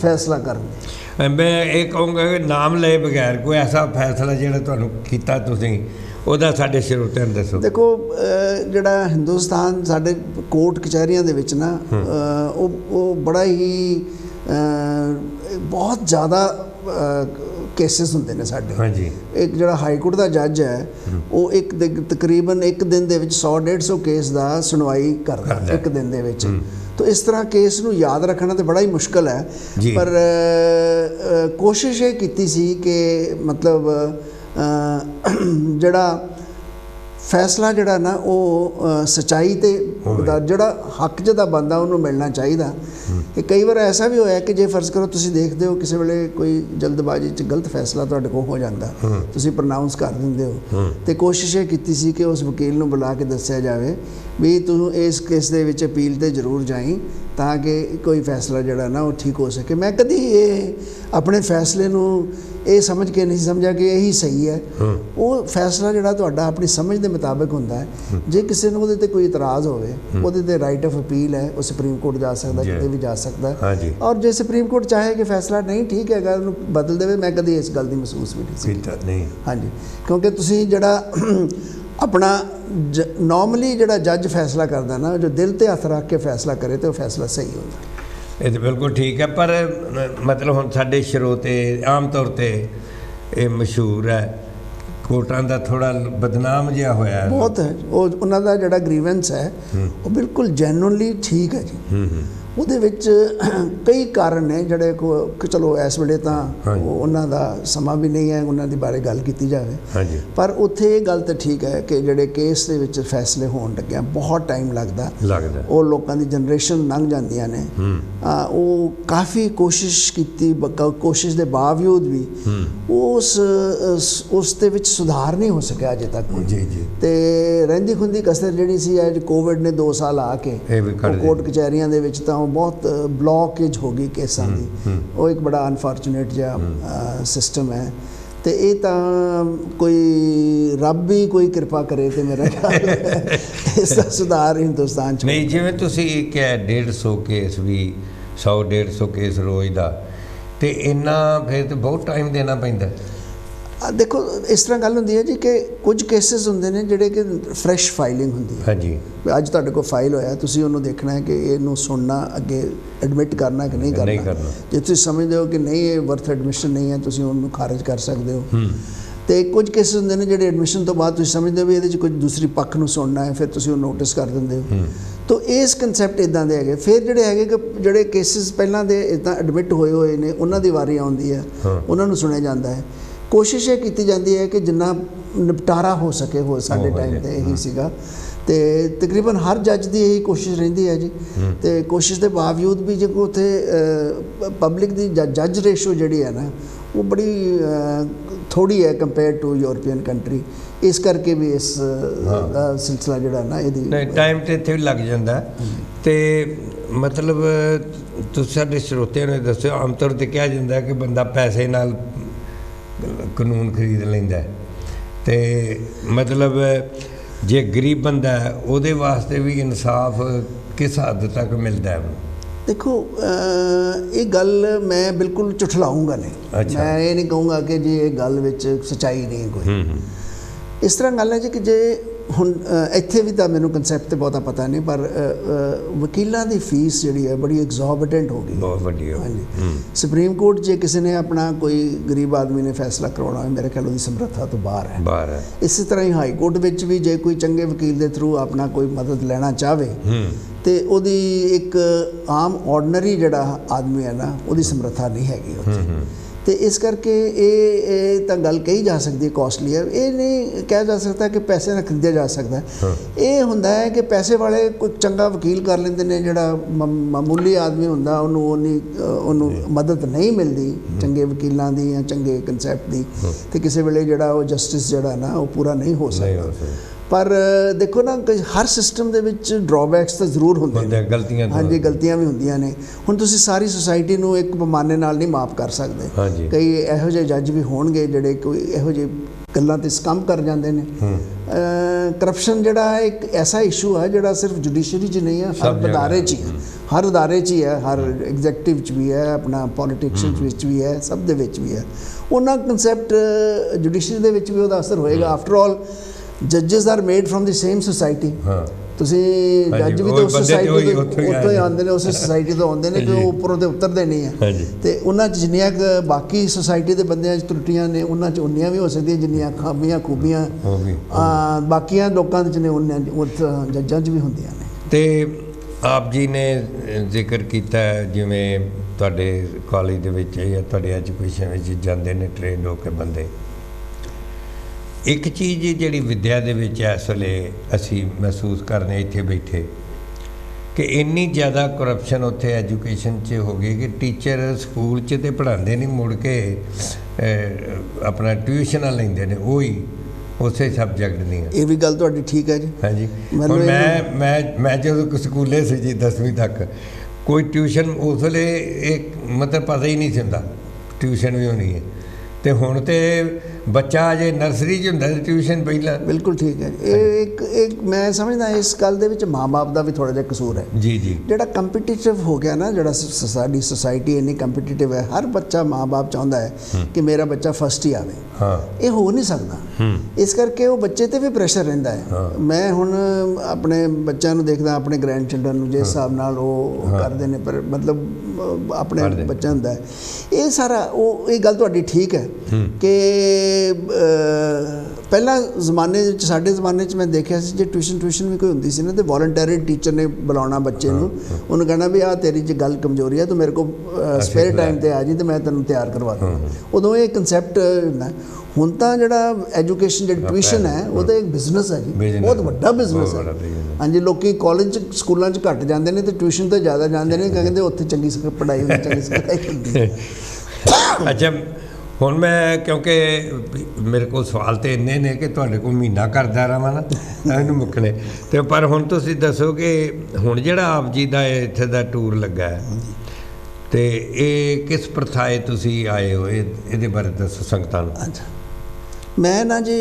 ਫੈਸਲਾ ਕਰਨ ਦੀ। ਮੈਂ ਇਹ ਕਹੂੰਗਾ ਕਿ ਨਾਮ ਲਏ ਬਗੈਰ ਕੋਈ ਐਸਾ ਫੈਸਲਾ ਜਿਹੜਾ ਤੁਹਾਨੂੰ ਕੀਤਾ ਤੁਸੀਂ ਉਹਦਾ ਸਾਡੇ ਸਰੋਤਿਆਂ ਨੂੰ ਦੱਸੋ। ਦੇਖੋ, ਜਿਹੜਾ ਹਿੰਦੁਸਤਾਨ ਸਾਡੇ ਕੋਰਟ ਕਚਹਿਰੀਆਂ ਦੇ ਵਿੱਚ ਨਾ ਉਹ ਬੜਾ ਹੀ ਬਹੁਤ ਜ਼ਿਆਦਾ केसिस होंदे ने साडे। एक जिहड़ा हाई कोर्ट का जज है वो तकरीबन एक दिन दे विच 100-150 केस का सुनवाई करदा एक दिन दे विच। तो इस तरह केस नूं याद रखना तो बड़ा ही मुश्किल है, पर कोशिश ये कीती सी कि मतलब जिहड़ा फैसला जिहड़ा ना वो सच्चाई ते जिहड़ा हक च दा बंदा उन्होंने मिलना चाहिए। कि कई बार ऐसा भी होया कि जे फर्ज करो तुसीं देखदे हो किसी वेले कोई जल्दबाजी च गलत फैसला तुहाडे कोल हो जांदा, तुसीं प्रनाउंस कर दिंदे हो, तो कोशिश ये कीती सी कि उस वकील नूं बुला के दस्सिया जावे भी तू इस केस दे विच अपील ते जरूर जाई ताकि कोई फैसला जिहड़ा ना वो ठीक हो सके। मैं कदी ये अपने फैसले नूं ये समझ के नहीं समझा कि यही सही है। वो फैसला जिहड़ा तुहाडा अपनी समझ के मुताबिक होंदा है। जे किसी नूं उहदे ते कोई इतराज़ होवे उहदे ते राइट ऑफ अपील है, वो सुप्रीम कोर्ट जा सकदा, किते भी जा सकदा है। और जे सुप्रीम कोर्ट चाहे कि फैसला नहीं ठीक है उहनूं बदल देवे, मैं कदी इस गल दी महसूस भी नहीं कीता। हाँ जी, क्योंकि तुसीं जिहड़ा अपना नॉर्मली जिहड़ा जज फैसला करदा ना, जो दिल ते हथ रख के फैसला करे तो फैसला सही होंदा। ये तो बिल्कुल ठीक है, पर मतलब हुण साडे श्रोते आम तौर पर मशहूर है कोर्टां दा थोड़ा बदनाम जिहा होया बहुत है। वो उन्हां दा जिहड़ा ग्रीवेंस है वो बिल्कुल जैनुअनली ठीक है जी। ਉਹਦੇ ਵਿੱਚ ਕਈ ਕਾਰਨ ਨੇ ਜਿਹੜੇ ਚਲੋ ਇਸ ਵੇਲੇ ਤਾਂ ਉਹਨਾਂ ਦਾ ਸਮਾਂ ਵੀ ਨਹੀਂ ਹੈ ਉਹਨਾਂ ਦੇ ਬਾਰੇ ਗੱਲ ਕੀਤੀ ਜਾਵੇ, ਪਰ ਉੱਥੇ ਇਹ ਗੱਲ ਤਾਂ ਠੀਕ ਹੈ ਕਿ ਜਿਹੜੇ ਕੇਸ ਦੇ ਵਿੱਚ ਫੈਸਲੇ ਹੋਣ ਲੱਗਿਆ ਬਹੁਤ ਟਾਈਮ ਲੱਗਦਾ, ਉਹ ਲੋਕਾਂ ਦੀ ਜਨਰੇਸ਼ਨ ਲੰਘ ਜਾਂਦੀਆਂ ਨੇ। ਉਹ ਕਾਫੀ ਕੋਸ਼ਿਸ਼ ਕੀਤੀ, ਕੋਸ਼ਿਸ਼ ਦੇ ਬਾਵਜੂਦ ਵੀ ਉਸ ਦੇ ਵਿੱਚ ਸੁਧਾਰ ਨਹੀਂ ਹੋ ਸਕਿਆ ਅਜੇ ਤੱਕ। ਤੇ ਰਹਿੰਦੀ ਖੁੰਦੀ ਕਸਰ ਜਿਹੜੀ ਸੀ ਅੱਜ ਕੋਵਿਡ ਨੇ 2 ਸਾਲ ਆ ਕੇ ਕੋਰਟ ਕਚਹਿਰੀਆਂ ਦੇ ਵਿੱਚ ਤਾਂ ਬਹੁਤ ਬਲੌਕੇਜ ਹੋ ਗਈ ਕੇਸਾਂ ਦੀ। ਉਹ ਇੱਕ ਬੜਾ ਅਨਫੋਰਚੂਨੇਟ ਜਿਹਾ ਸਿਸਟਮ ਹੈ। ਤੇ ਇਹ ਤਾਂ ਕੋਈ ਰੱਬ ਹੀ ਕੋਈ ਕਿਰਪਾ ਕਰੇ ਤੇ ਮੇਰਾ ਖਿਆਲ ਇਸ ਦਾ ਸੁਧਾਰ ਹਿੰਦੁਸਤਾਨ 'ਚ ਨਹੀਂ। ਜਿਵੇਂ ਤੁਸੀਂ ਕਿਹਾ 150 ਕੇਸ ਵੀ 100-150 ਕੇਸ ਰੋਜ਼ ਦਾ, ਤੇ ਇੰਨਾ ਫਿਰ ਤਾਂ ਬਹੁਤ ਟਾਈਮ ਦੇਣਾ ਪੈਂਦਾ। ਦੇਖੋ ਇਸ ਤਰ੍ਹਾਂ ਗੱਲ ਹੁੰਦੀ ਹੈ ਜੀ ਕਿ ਕੁਝ ਕੇਸਿਸ ਹੁੰਦੇ ਨੇ ਜਿਹੜੇ ਕਿ ਫਰੈਸ਼ ਫਾਈਲਿੰਗ ਹੁੰਦੀ ਹੈ। ਹਾਂਜੀ, ਅੱਜ ਤੁਹਾਡੇ ਕੋਲ ਫਾਈਲ ਹੋਇਆ, ਤੁਸੀਂ ਉਹਨੂੰ ਦੇਖਣਾ ਹੈ ਕਿ ਇਹਨੂੰ ਸੁਣਨਾ, ਅੱਗੇ ਐਡਮਿਟ ਕਰਨਾ ਕਿ ਨਹੀਂ ਕਰਨਾ। ਜੇ ਤੁਸੀਂ ਸਮਝਦੇ ਹੋ ਕਿ ਨਹੀਂ ਇਹ ਵਰਥ ਐਡਮਿਸ਼ਨ ਨਹੀਂ ਹੈ, ਤੁਸੀਂ ਉਹਨੂੰ ਖਾਰਜ ਕਰ ਸਕਦੇ ਹੋ। ਤੇ ਕੁਝ ਕੇਸਿਸ ਹੁੰਦੇ ਨੇ ਜਿਹੜੇ ਐਡਮਿਸ਼ਨ ਤੋਂ ਬਾਅਦ ਤੁਸੀਂ ਸਮਝਦੇ ਹੋ ਵੀ ਇਹਦੇ 'ਚ ਕੁਝ ਦੂਸਰੀ ਪੱਖ ਨੂੰ ਸੁਣਨਾ ਹੈ, ਫਿਰ ਤੁਸੀਂ ਉਹ ਨੋਟਿਸ ਕਰ ਦਿੰਦੇ ਹੋ। ਤੋ ਇਸ ਕੰਸੈਪਟ ਇੱਦਾਂ ਦੇ ਹੈਗੇ। ਫਿਰ ਜਿਹੜੇ ਹੈਗੇ ਕਿ ਜਿਹੜੇ ਕੇਸਿਸ ਪਹਿਲਾਂ ਦੇ ਇੱਦਾਂ ਐਡਮਿਟ ਹੋਏ ਨੇ ਉਹਨਾਂ ਦੀ ਵਾਰੀ ਆਉਂਦੀ ਹੈ, ਉਹਨਾਂ ਨੂੰ ਸੁਣਿਆ ਜਾਂਦਾ ਹੈ। ਕੋਸ਼ਿਸ਼ ਇਹ ਕੀਤੀ ਜਾਂਦੀ ਹੈ ਕਿ ਜਿੰਨਾ ਨਿਪਟਾਰਾ ਹੋ ਸਕੇ ਹੋ ਸਾਡੇ ਟਾਈਮ 'ਤੇ ਇਹੀ ਸੀਗਾ। ਤੇ ਤਕਰੀਬਨ ਹਰ ਜੱਜ ਦੀ ਇਹੀ ਕੋਸ਼ਿਸ਼ ਰਹਿੰਦੀ ਹੈ ਜੀ। ਤੇ ਕੋਸ਼ਿਸ਼ ਦੇ ਬਾਵਜੂਦ ਵੀ ਜੇ ਕੋਈ ਉੱਥੇ ਪਬਲਿਕ ਦੀ ਜੱਜ ਰੇਸ਼ੋ ਜਿਹੜੀ ਹੈ ਨਾ ਉਹ ਬੜੀ ਥੋੜ੍ਹੀ ਹੈ ਕੰਪੇਅਰ ਟੂ ਯੂਰਪੀਅਨ ਕੰਟਰੀ। ਇਸ ਕਰਕੇ ਵੀ ਇਸ ਦਾ ਸਿਲਸਿਲਾ ਜਿਹੜਾ ਨਾ ਇਹਦੀ ਟਾਈਮ ਤੇ ਇੱਥੇ ਵੀ ਲੱਗ ਜਾਂਦਾ। ਤੇ ਮਤਲਬ ਤੁਸੀਂ ਸਾਡੇ ਸਰੋਤਿਆਂ ਨੂੰ ਦੱਸਿਓ, ਆਮ ਤੌਰ 'ਤੇ ਕਿਹਾ ਜਾਂਦਾ ਕਿ ਬੰਦਾ ਪੈਸੇ ਨਾਲ ਕਾਨੂੰਨ ਖਰੀਦ ਲੈਂਦਾ, ਤੇ ਮਤਲਬ ਜੇ ਗਰੀਬ ਬੰਦਾ ਹੈ ਉਹਦੇ ਵਾਸਤੇ ਵੀ ਇਨਸਾਫ ਕਿਸ ਹੱਦ ਤੱਕ ਮਿਲਦਾ ਹੈ? ਦੇਖੋ ਇਹ ਗੱਲ ਮੈਂ ਬਿਲਕੁਲ ਝੁਠਲਾਊਂਗਾ ਨਹੀਂ। ਮੈਂ ਇਹ ਨਹੀਂ ਕਹੂੰਗਾ ਕਿ ਜੀ ਇਹ ਗੱਲ ਵਿੱਚ ਸੱਚਾਈ ਨਹੀਂ ਕੋਈ। ਇਸ ਤਰ੍ਹਾਂ ਗੱਲ ਹੈ ਜੀ ਕਿ ਜੇ ਹੁਣ ਇੱਥੇ ਵੀ ਤਾਂ ਮੈਨੂੰ ਕਨਸੈਪਟ 'ਤੇ ਬਹੁਤਾ ਪਤਾ ਨਹੀਂ, ਪਰ ਵਕੀਲਾਂ ਦੀ ਫੀਸ ਜਿਹੜੀ ਹੈ ਬੜੀ ਐਗਜ਼ੋਰਬਿਟੈਂਟ ਹੋ ਗਈ, ਬਹੁਤ ਵੱਡੀ। ਹਾਂਜੀ, ਸੁਪਰੀਮ ਕੋਰਟ ਜੇ ਕਿਸੇ ਨੇ ਆਪਣਾ ਕੋਈ ਗਰੀਬ ਆਦਮੀ ਨੇ ਫੈਸਲਾ ਕਰਵਾਉਣਾ ਹੋਵੇ, ਮੇਰੇ ਖਿਆਲ ਉਹਦੀ ਸਮਰੱਥਾ ਤੋਂ ਬਾਹਰ ਹੈ। ਇਸੇ ਤਰ੍ਹਾਂ ਹੀ ਹਾਈ ਕੋਰਟ ਵਿੱਚ ਵੀ ਜੇ ਕੋਈ ਚੰਗੇ ਵਕੀਲ ਦੇ ਥਰੂ ਆਪਣਾ ਕੋਈ ਮਦਦ ਲੈਣਾ ਚਾਹਵੇ ਤੇ ਉਹਦੀ ਇੱਕ ਆਮ ਆਰਡੀਨਰੀ ਜਿਹੜਾ ਆਦਮੀ ਹੈ ਨਾ ਉਹਦੀ ਸਮਰੱਥਾ ਨਹੀਂ ਹੈਗੀ ਉੱਥੇ। ਤੇ ਇਸ ਕਰਕੇ ਇਹ ਤਾਂ ਗੱਲ ਕਹੀ ਜਾ ਸਕਦੀ ਹੈ ਕਾਸਟਲੀ ਹੈ। ਇਹ ਨਹੀਂ ਕਿਹਾ ਜਾ ਸਕਦਾ ਕਿ ਪੈਸੇ ਨਾਲ ਖਰੀਦਿਆ ਜਾ ਸਕਦਾ। ਇਹ ਹੁੰਦਾ ਹੈ ਕਿ ਪੈਸੇ ਵਾਲੇ ਕੋਈ ਚੰਗਾ ਵਕੀਲ ਕਰ ਲੈਂਦੇ ਨੇ, ਜਿਹੜਾ ਮਾਮੂਲੀ ਆਦਮੀ ਹੁੰਦਾ ਉਹਨੂੰ ਮਦਦ ਨਹੀਂ ਮਿਲਦੀ ਚੰਗੇ ਵਕੀਲਾਂ ਦੀ ਜਾਂ ਚੰਗੇ ਕੰਸੈਪਟ ਦੀ, ਤੇ ਕਿਸੇ ਵੇਲੇ ਜਿਹੜਾ ਉਹ ਜਸਟਿਸ ਜਿਹੜਾ ਨਾ ਉਹ ਪੂਰਾ ਨਹੀਂ ਹੋ ਸਕਦਾ। ਪਰ ਦੇਖੋ ਨਾ ਹਰ ਸਿਸਟਮ ਦੇ ਵਿੱਚ ਡਰਾਬੈਕਸ ਤਾਂ ਜ਼ਰੂਰ ਹੁੰਦੇ ਨੇ, ਗਲਤੀਆਂ, ਹਾਂਜੀ ਗਲਤੀਆਂ ਵੀ ਹੁੰਦੀਆਂ ਨੇ। ਹੁਣ ਤੁਸੀਂ ਸਾਰੀ ਸੁਸਾਇਟੀ ਨੂੰ ਇੱਕ ਪੈਮਾਨੇ ਨਾਲ ਨਹੀਂ ਮਾਫ ਕਰ ਸਕਦੇ। ਕਈ ਇਹੋ ਜਿਹੇ ਜੱਜ ਵੀ ਹੋਣਗੇ ਜਿਹੜੇ ਕੋਈ ਇਹੋ ਜਿਹੇ ਗੱਲਾਂ 'ਤੇ ਸਕੰਪ ਕਰ ਜਾਂਦੇ ਨੇ। ਕਰਪਸ਼ਨ ਜਿਹੜਾ ਇੱਕ ਐਸਾ ਇਸ਼ੂ ਹੈ ਜਿਹੜਾ ਸਿਰਫ ਜੁਡੀਸ਼ਰੀ 'ਚ ਨਹੀਂ ਹੈ, ਹਰ ਅਦਾਰੇ 'ਚ ਹੀ ਹੈ, ਹਰ ਅਦਾਰੇ 'ਚ ਹੀ ਹੈ, ਹਰ ਐਗਜ਼ੈਕਟਿਵ 'ਚ ਵੀ ਹੈ, ਆਪਣਾ ਪੋਲੀਟਿਕਸ ਵਿੱਚ ਵੀ ਹੈ, ਸਭ ਦੇ ਵਿੱਚ ਵੀ ਹੈ। ਉਹਨਾਂ ਕੰਸੈਪਟ ਜੁਡੀਸ਼ਰੀ ਦੇ ਵਿੱਚ ਵੀ ਉਹਦਾ ਅਸਰ ਹੋਏਗਾ। ਆਫਟਰ ਆਲ ਜੱਜਿਸ are made from the same society. ਤੁਸੀਂ ਜੱਜ ਵੀ ਤਾਂ ਉਸ ਸੁਸਾਇਟੀ ਤੋਂ ਉੱਥੋਂ ਹੀ ਆਉਂਦੇ ਨੇ, ਉਸੇ ਸੁਸਾਇਟੀ ਤੋਂ ਆਉਂਦੇ ਨੇ ਕਿ ਉਹ ਉੱਪਰੋਂ ਤੇ ਉਤਰਦੇ ਨਹੀਂ ਹੈ। ਤੇ ਉਹਨਾਂ 'ਚ ਜਿੰਨੀਆਂ ਬਾਕੀ ਸੁਸਾਇਟੀ ਦੇ ਬੰਦਿਆਂ 'ਚ ਤਰੁੱਟੀਆਂ ਨੇ ਉਹਨਾਂ 'ਚ ਉਨੀਆਂ ਵੀ ਹੋ ਸਕਦੀਆਂ ਜਿੰਨੀਆਂ ਖਾਮੀਆਂ ਖੂਬੀਆਂ ਬਾਕੀਆਂ ਲੋਕਾਂ 'ਚ ਨੇ ਉਹਨਾਂ ਜੱਜਾਂ 'ਚ ਵੀ ਹੁੰਦੀਆਂ ਨੇ। ਤੇ ਆਪ ਜੀ ਨੇ ਜ਼ਿਕਰ ਕੀਤਾ ਜਿਵੇਂ ਤੁਹਾਡੇ ਕਾਲਜ ਦੇ ਵਿੱਚ ਜਾਂ ਤੁਹਾਡੇ ਐਜੂਕੇਸ਼ਨ ਵਿੱਚ ਜਾਂਦੇ ਨੇ ਟ੍ਰੇਨਡ ਹੋ ਕੇ ਬੰਦੇ, ਇੱਕ ਚੀਜ਼ ਜਿਹੜੀ ਵਿੱਦਿਆ ਦੇ ਵਿੱਚ ਇਸ ਵੇਲੇ ਅਸੀਂ ਮਹਿਸੂਸ ਕਰਨੇ ਇੱਥੇ ਬੈਠੇ ਕਿ ਇੰਨੀ ਜ਼ਿਆਦਾ ਕਰਪਸ਼ਨ ਉੱਥੇ ਐਜੂਕੇਸ਼ਨ 'ਚ ਹੋ ਗਈ ਕਿ ਟੀਚਰ ਸਕੂਲ 'ਚ ਤਾਂ ਪੜ੍ਹਾਉਂਦੇ ਨਹੀਂ, ਮੁੜ ਕੇ ਆਪਣਾ ਟਿਊਸ਼ਨਾਂ ਲੈਂਦੇ ਨੇ, ਉਹੀ ਉਸੇ ਸਬਜੈਕਟ ਦੀਆਂ। ਇਹ ਵੀ ਗੱਲ ਤੁਹਾਡੀ ਠੀਕ ਹੈ ਜੀ। ਹਾਂਜੀ, ਮੈਂ ਜਦੋਂ ਸਕੂਲੇ ਸੀ ਜੀ 10ਵੀਂ ਤੱਕ, ਕੋਈ ਟਿਊਸ਼ਨ ਉਸ ਵੇਲੇ ਇੱਕ ਮਤਲਬ ਪਤਾ ਹੀ ਨਹੀਂ ਸੀ ਹੁੰਦਾ ਟਿਊਸ਼ਨ ਵੀ ਹੋਣੀ ਹੈ। ਤੇ ਹੁਣ ਤੇ ਬੱਚਾ ਅਜੇ ਨਰਸਰੀ 'ਚ ਹੁੰਦਾ ਤੇ ਟਿਊਸ਼ਨ ਪਹਿਲਾਂ। ਬਿਲਕੁਲ ਠੀਕ ਹੈ। ਇਹ ਮੈਂ ਸਮਝਦਾ ਇਸ ਗੱਲ ਦੇ ਵਿੱਚ ਮਾਂ-ਬਾਪ ਦਾ ਵੀ ਥੋੜ੍ਹਾ ਜਿਹਾ ਕਸੂਰ ਹੈ। ਜੀ ਜਿਹੜਾ ਕੰਪੀਟੀਟਿਵ ਹੋ ਗਿਆ ਨਾ, ਜਿਹੜਾ ਸਾਡੀ ਸੁਸਾਇਟੀ ਇੰਨੀ ਕੰਪੀਟੀਟਿਵ ਹੈ, ਹਰ ਬੱਚਾ ਮਾਂ-ਬਾਪ ਚਾਹੁੰਦਾ ਹੈ ਕਿ ਮੇਰਾ ਬੱਚਾ ਫਸਟ ਹੀ ਆਵੇ। ਇਹ ਹੋ ਨਹੀਂ ਸਕਦਾ। ਇਸ ਕਰਕੇ ਉਹ ਬੱਚੇ 'ਤੇ ਵੀ ਪ੍ਰੈਸ਼ਰ ਰਹਿੰਦਾ ਹੈ। ਮੈਂ ਹੁਣ ਆਪਣੇ ਬੱਚਿਆਂ ਨੂੰ ਦੇਖਦਾ, ਆਪਣੇ ਗ੍ਰੈਂਡ ਚਿਲਡਰਨ ਨੂੰ, ਜਿਸ ਹਿਸਾਬ ਨਾਲ ਉਹ ਕਰਦੇ ਨੇ, ਪਰ ਮਤਲਬ ਆਪਣੇ ਬੱਚਾ ਹੁੰਦਾ ਹੈ ਇਹ ਸਾਰਾ। ਇਹ ਗੱਲ ਤੁਹਾਡੀ ਠੀਕ ਹੈ ਕਿ ਪਹਿਲਾਂ ਜ਼ਮਾਨੇ ਵਿੱਚ, ਸਾਡੇ ਜ਼ਮਾਨੇ 'ਚ ਮੈਂ ਦੇਖਿਆ ਸੀ ਜੇ ਟਿਊਸ਼ਨ ਵੀ ਕੋਈ ਹੁੰਦੀ ਸੀ ਨਾ ਤੇ ਵੋਲੰਟਰੀ ਟੀਚਰ ਨੇ ਬੁਲਾਉਣਾ ਬੱਚੇ ਨੂੰ, ਉਹਨੂੰ ਕਹਿਣਾ ਵੀ ਆਹ ਤੇਰੀ ਜੇ ਗੱਲ ਕਮਜ਼ੋਰੀ ਆ ਤੂੰ ਮੇਰੇ ਕੋਲ ਸਪੇਅਰ ਟਾਈਮ ਤੇ ਆ ਜੀ ਤੇ ਮੈਂ ਤੈਨੂੰ ਤਿਆਰ ਕਰਵਾ ਦੂੰਗਾ। ਉਦੋਂ ਇਹ ਕੰਸੈਪਟ ਹੁੰਦਾ। ਹੁਣ ਤਾਂ ਜਿਹੜਾ ਐਜੂਕੇਸ਼ਨ ਜਿਹੜੀ ਟਿਊਸ਼ਨ ਹੈ ਉਹ ਤਾਂ ਇੱਕ ਬਿਜ਼ਨਸ ਹੈ ਜੀ, ਬਹੁਤ ਵੱਡਾ ਬਿਜ਼ਨਸ ਹੈ। ਹਾਂਜੀ, ਲੋਕੀ ਕਾਲਜ 'ਚ ਸਕੂਲਾਂ 'ਚ ਘੱਟ ਜਾਂਦੇ ਨੇ ਤੇ ਟਿਊਸ਼ਨ ਤੇ ਜ਼ਿਆਦਾ ਜਾਂਦੇ ਨੇ, ਕਹਿੰਦੇ ਉੱਥੇ ਚੰਗੀ ਪੜ੍ਹਾਈ ਹੁੰਦੀ, ਚੰਗੀ ਸਿਖਾਈ ਹੁੰਦੀ। ਅੱਛਾ, ਹੁਣ ਮੈਂ ਕਿਉਂਕਿ ਮੇਰੇ ਕੋਲ ਸਵਾਲ ਤਾਂ ਇੰਨੇ ਨੇ ਕਿ ਤੁਹਾਡੇ ਕੋਲ ਮਹੀਨਾ ਕਰਦਾ ਰਹਾਂ ਨਾ ਇਹਨੂੰ ਮੁੱਕਣੇ, ਅਤੇ ਪਰ ਹੁਣ ਤੁਸੀਂ ਦੱਸੋ ਕਿ ਹੁਣ ਜਿਹੜਾ ਆਪ ਜੀ ਦਾ ਇੱਥੇ ਦਾ ਟੂਰ ਲੱਗਾ ਹੈ ਅਤੇ ਇਹ ਕਿਸ ਪ੍ਰਥਾਏ ਤੁਸੀਂ ਆਏ ਹੋ, ਇਹਦੇ ਬਾਰੇ ਦੱਸੋ ਸੰਗਤਾਂ ਨੂੰ। ਅੱਛਾ, ਮੈਂ ਨਾ ਜੀ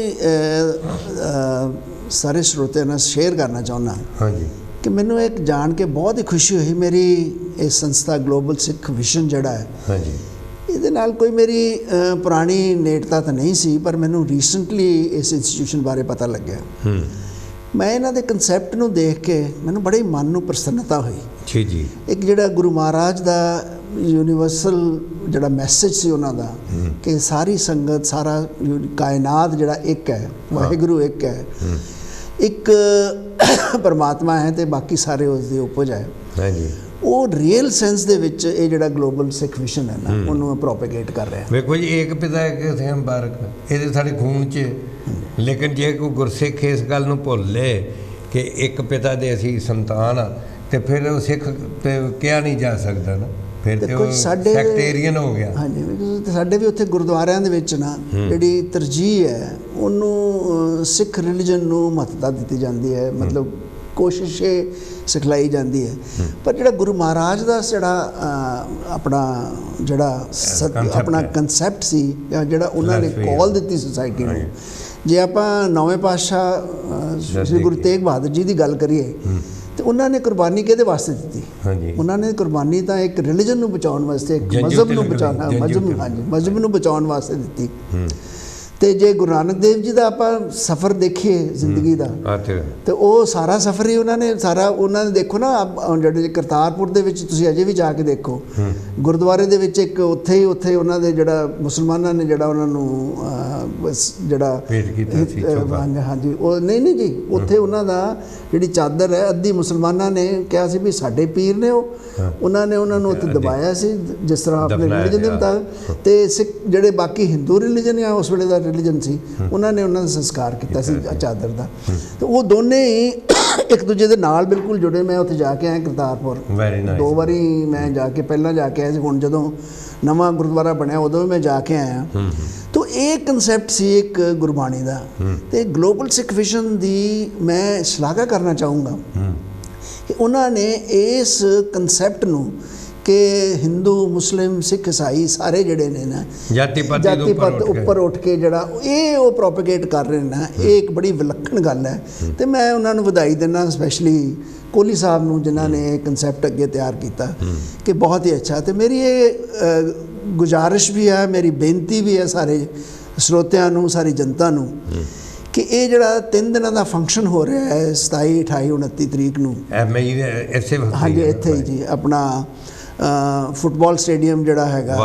ਸਾਰੇ ਸਰੋਤਿਆਂ ਨਾਲ ਸ਼ੇਅਰ ਕਰਨਾ ਚਾਹੁੰਦਾ ਹਾਂਜੀ ਕਿ ਮੈਨੂੰ ਇੱਕ ਜਾਣ ਕੇ ਬਹੁਤ ਹੀ ਖੁਸ਼ੀ ਹੋਈ। ਮੇਰੀ ਇਹ ਸੰਸਥਾ ਗਲੋਬਲ ਸਿੱਖ ਵਿਜ਼ਨ ਜਿਹੜਾ ਹੈ, ਹਾਂਜੀ, ਇਹਦੇ ਨਾਲ ਕੋਈ ਮੇਰੀ ਪੁਰਾਣੀ ਨੇੜਤਾ ਤਾਂ ਨਹੀਂ ਸੀ, ਪਰ ਮੈਨੂੰ ਰੀਸੈਂਟਲੀ ਇਸ ਇੰਸਟੀਟਿਊਸ਼ਨ ਬਾਰੇ ਪਤਾ ਲੱਗਿਆ। ਮੈਂ ਇਹਨਾਂ ਦੇ ਕਨਸੈਪਟ ਨੂੰ ਦੇਖ ਕੇ ਮੈਨੂੰ ਬੜੇ ਮਨ ਨੂੰ ਪ੍ਰਸੰਨਤਾ ਹੋਈ। ਜੀ ਜੀ, ਇੱਕ ਜਿਹੜਾ ਗੁਰੂ ਮਹਾਰਾਜ ਦਾ ਯੂਨੀਵਰਸਲ ਜਿਹੜਾ ਮੈਸੇਜ ਸੀ ਉਹਨਾਂ ਦਾ ਕਿ ਸਾਰੀ ਸੰਗਤ, ਸਾਰਾ ਕਾਇਨਾਤ ਜਿਹੜਾ ਇੱਕ ਹੈ, ਵਾਹਿਗੁਰੂ ਇੱਕ ਹੈ, ਇੱਕ ਪਰਮਾਤਮਾ ਹੈ ਤੇ ਬਾਕੀ ਸਾਰੇ ਉਸ ਦੀ ਉਪਜ ਹੈ। ਹਾਂਜੀ, ਉਹ ਰੀਅਲ ਸੈਂਸ ਦੇ ਵਿੱਚ ਇਹ ਜਿਹੜਾ ਗਲੋਬਲ ਸਿੱਖ ਵਿਜ਼ਨ ਹੈ ਨਾ, ਉਹਨੂੰ ਪ੍ਰੋਪੇਗੇਟ ਕਰ ਰਿਹਾ। ਵੇਖੋ ਜੀ, ਏਕ ਪਿਤਾ ਏਕ ਸੇਮ ਬਾਰਕ, ਇਹਦੇ ਸਾਡੇ ਖੂਨ 'ਚ। ਲੇਕਿਨ ਜੇ ਕੋਈ ਗੁਰਸਿੱਖ ਇਸ ਗੱਲ ਨੂੰ ਭੁੱਲ ਲੇ ਕਿ ਇੱਕ ਪਿਤਾ ਦੇ ਅਸੀਂ ਸੰਤਾਨ ਆ, ਤੇ ਫਿਰ ਉਹ ਸਿੱਖ ਤੇ ਕਿਹਾ ਨਹੀਂ ਜਾ ਸਕਦਾ ਨਾ, ਫਿਰ ਤੇ ਉਹ ਸੈਕਟੇਰੀਅਨ ਹੋ ਗਿਆ। ਹਾਂਜੀ, ਸਾਡੇ ਵੀ ਉੱਥੇ ਗੁਰਦੁਆਰਿਆਂ ਦੇ ਵਿੱਚ ਨਾ ਜਿਹੜੀ ਤਰਜੀਹ ਹੈ ਉਹਨੂੰ ਸਿੱਖ ਰਿਲੀਜਨ ਨੂੰ ਮਹੱਤਤਾ ਦਿੱਤੀ ਜਾਂਦੀ ਹੈ, ਮਤਲਬ ਕੋਸ਼ਿਸ਼ ਸਿਖਲਾਈ ਜਾਂਦੀ ਹੈ। ਪਰ ਜਿਹੜਾ ਗੁਰੂ ਮਹਾਰਾਜ ਦਾ ਆਪਣਾ ਕਨਸੈਪਟ ਸੀ, ਜਾਂ ਜਿਹੜਾ ਉਹਨਾਂ ਨੇ ਕਾਲ ਦਿੱਤੀ ਸੁਸਾਇਟੀ ਨੂੰ, ਜੇ ਆਪਾਂ ਨੌਵੇਂ ਪਾਤਸ਼ਾਹ ਸ਼੍ਰੀ ਗੁਰੂ ਤੇਗ ਬਹਾਦਰ ਜੀ ਦੀ ਗੱਲ ਕਰੀਏ ਤੇ ਉਹਨਾਂ ਨੇ ਕੁਰਬਾਨੀ ਕਿਹਦੇ ਵਾਸਤੇ ਦਿੱਤੀ? ਉਹਨਾਂ ਨੇ ਕੁਰਬਾਨੀ ਤਾਂ ਇੱਕ ਰਿਲੀਜਨ ਨੂੰ ਬਚਾਉਣ ਵਾਸਤੇ, ਇੱਕ ਮਜ਼ਹਬ ਨੂੰ ਬਚਾਉਣਾ, ਮਜ਼ਹਬ ਨੂੰ ਬਚਾਉਣ ਵਾਸਤੇ ਦਿੱਤੀ। ਤੇ ਜੇ ਗੁਰੂ ਨਾਨਕ ਦੇਵ ਜੀ ਦਾ ਆਪਾਂ ਸਫ਼ਰ ਦੇਖੀਏ ਜ਼ਿੰਦਗੀ ਦਾ, ਤੇ ਉਹ ਸਾਰਾ ਸਫ਼ਰ ਹੀ ਉਹਨਾਂ ਨੇ ਦੇਖੋ ਨਾ, ਜਿਹੜੇ ਕਰਤਾਰਪੁਰ ਦੇ ਵਿੱਚ ਤੁਸੀਂ ਅਜੇ ਵੀ ਜਾ ਕੇ ਦੇਖੋ, ਗੁਰਦੁਆਰੇ ਦੇ ਵਿੱਚ ਇੱਕ ਉੱਥੇ ਉਹਨਾਂ ਦੇ ਜਿਹੜਾ ਮੁਸਲਮਾਨਾਂ ਨੇ ਜਿਹੜਾ ਉਹਨਾਂ ਨੂੰ ਜਿਹੜਾ ਹਾਂਜੀ, ਉਹ ਨਹੀਂ ਜੀ, ਉੱਥੇ ਉਹਨਾਂ ਦਾ ਜਿਹੜੀ ਚਾਦਰ ਹੈ, ਅੱਧੀ ਮੁਸਲਮਾਨਾਂ ਨੇ ਕਿਹਾ ਸੀ ਵੀ ਸਾਡੇ ਪੀਰ ਨੇ, ਉਹਨਾਂ ਨੇ ਉਹਨਾਂ ਨੂੰ ਉੱਥੇ ਦਬਾਇਆ ਸੀ ਜਿਸ ਤਰ੍ਹਾਂ ਆਪਣੇ ਰਿਲੀਜਨ ਦੇ ਮੁਤਾਬਕ। ਤੇ ਸਿੱਖ ਜਿਹੜੇ ਬਾਕੀ ਹਿੰਦੂ ਰਿਲੀਜਨ ਆ ਉਸ ਵੇਲੇ ਦਾ ਰਿਲੀਜਨ ਸੀ, ਉਹਨਾਂ ਨੇ ਉਹਨਾਂ ਦਾ ਸੰਸਕਾਰ ਕੀਤਾ ਸੀ ਚਾਦਰ ਦਾ। ਤੇ ਉਹ ਦੋਨੇ ਹੀ ਇੱਕ ਦੂਜੇ ਦੇ ਨਾਲ ਬਿਲਕੁਲ ਜੁੜੇ। ਮੈਂ ਉੱਥੇ ਜਾ ਕੇ ਆਇਆ ਕਰਤਾਰਪੁਰ, 2 ਵਾਰੀ ਮੈਂ ਜਾ ਕੇ, ਪਹਿਲਾਂ ਜਾ ਕੇ ਆਇਆ ਸੀ, ਹੁਣ ਜਦੋਂ ਨਵਾਂ ਗੁਰਦੁਆਰਾ ਬਣਿਆ ਉਦੋਂ ਵੀ ਮੈਂ ਜਾ ਕੇ ਆਇਆ। ਤਾਂ ਇਹ ਕਨਸੈਪਟ ਸੀ ਇੱਕ ਗੁਰਬਾਣੀ ਦਾ। ਤੇ ਗਲੋਬਲ ਸਿੱਖ ਵਿਜ਼ਨ ਦੀ ਮੈਂ ਸ਼ਲਾਘਾ ਕਰਨਾ ਚਾਹੂੰਗਾ ਕਿ ਉਹਨਾਂ ਨੇ ਇਸ ਕਨਸੈਪਟ ਨੂੰ ਕਿ ਹਿੰਦੂ, ਮੁਸਲਿਮ, ਸਿੱਖ, ਈਸਾਈ ਸਾਰੇ ਜਿਹੜੇ ਨੇ ਨਾ ਜਾਤੀ ਪਾਤ ਉੱਪਰ ਉੱਠ ਕੇ ਜਿਹੜਾ ਉਹ ਪ੍ਰੋਪੇਗੇਟ ਕਰ ਰਹੇ ਨੇ ਨਾ, ਇਹ ਇੱਕ ਬੜੀ ਵਿਲੱਖਣ ਗੱਲ ਹੈ। ਤੇ ਮੈਂ ਉਹਨਾਂ ਨੂੰ ਵਧਾਈ ਦਿੰਦਾ, ਸਪੈਸ਼ਲੀ ਕੋਹਲੀ ਸਾਹਿਬ ਨੂੰ, ਜਿਨ੍ਹਾਂ ਨੇ ਇਹ ਕਨਸੈਪਟ ਅੱਗੇ ਤਿਆਰ ਕੀਤਾ ਕਿ ਬਹੁਤ ਹੀ ਅੱਛਾ। ਤੇ ਮੇਰੀ ਇਹ ਗੁਜ਼ਾਰਿਸ਼ ਵੀ ਹੈ, ਮੇਰੀ ਬੇਨਤੀ ਵੀ ਹੈ ਸਾਰੇ ਸਰੋਤਿਆਂ ਨੂੰ, ਸਾਰੀ ਜਨਤਾ ਨੂੰ, ਕਿ ਇਹ ਜਿਹੜਾ 3 ਦਿਨਾਂ ਦਾ ਫੰਕਸ਼ਨ ਹੋ ਰਿਹਾ ਹੈ 27, 28, 29 ਤਰੀਕ ਨੂੰ, ਹਾਂਜੀ ਇੱਥੇ ਹੀ ਜੀ ਆਪਣਾ ਫੁੱਟਬਾਲ ਸਟੇਡੀਅਮ ਜਿਹੜਾ ਹੈਗਾ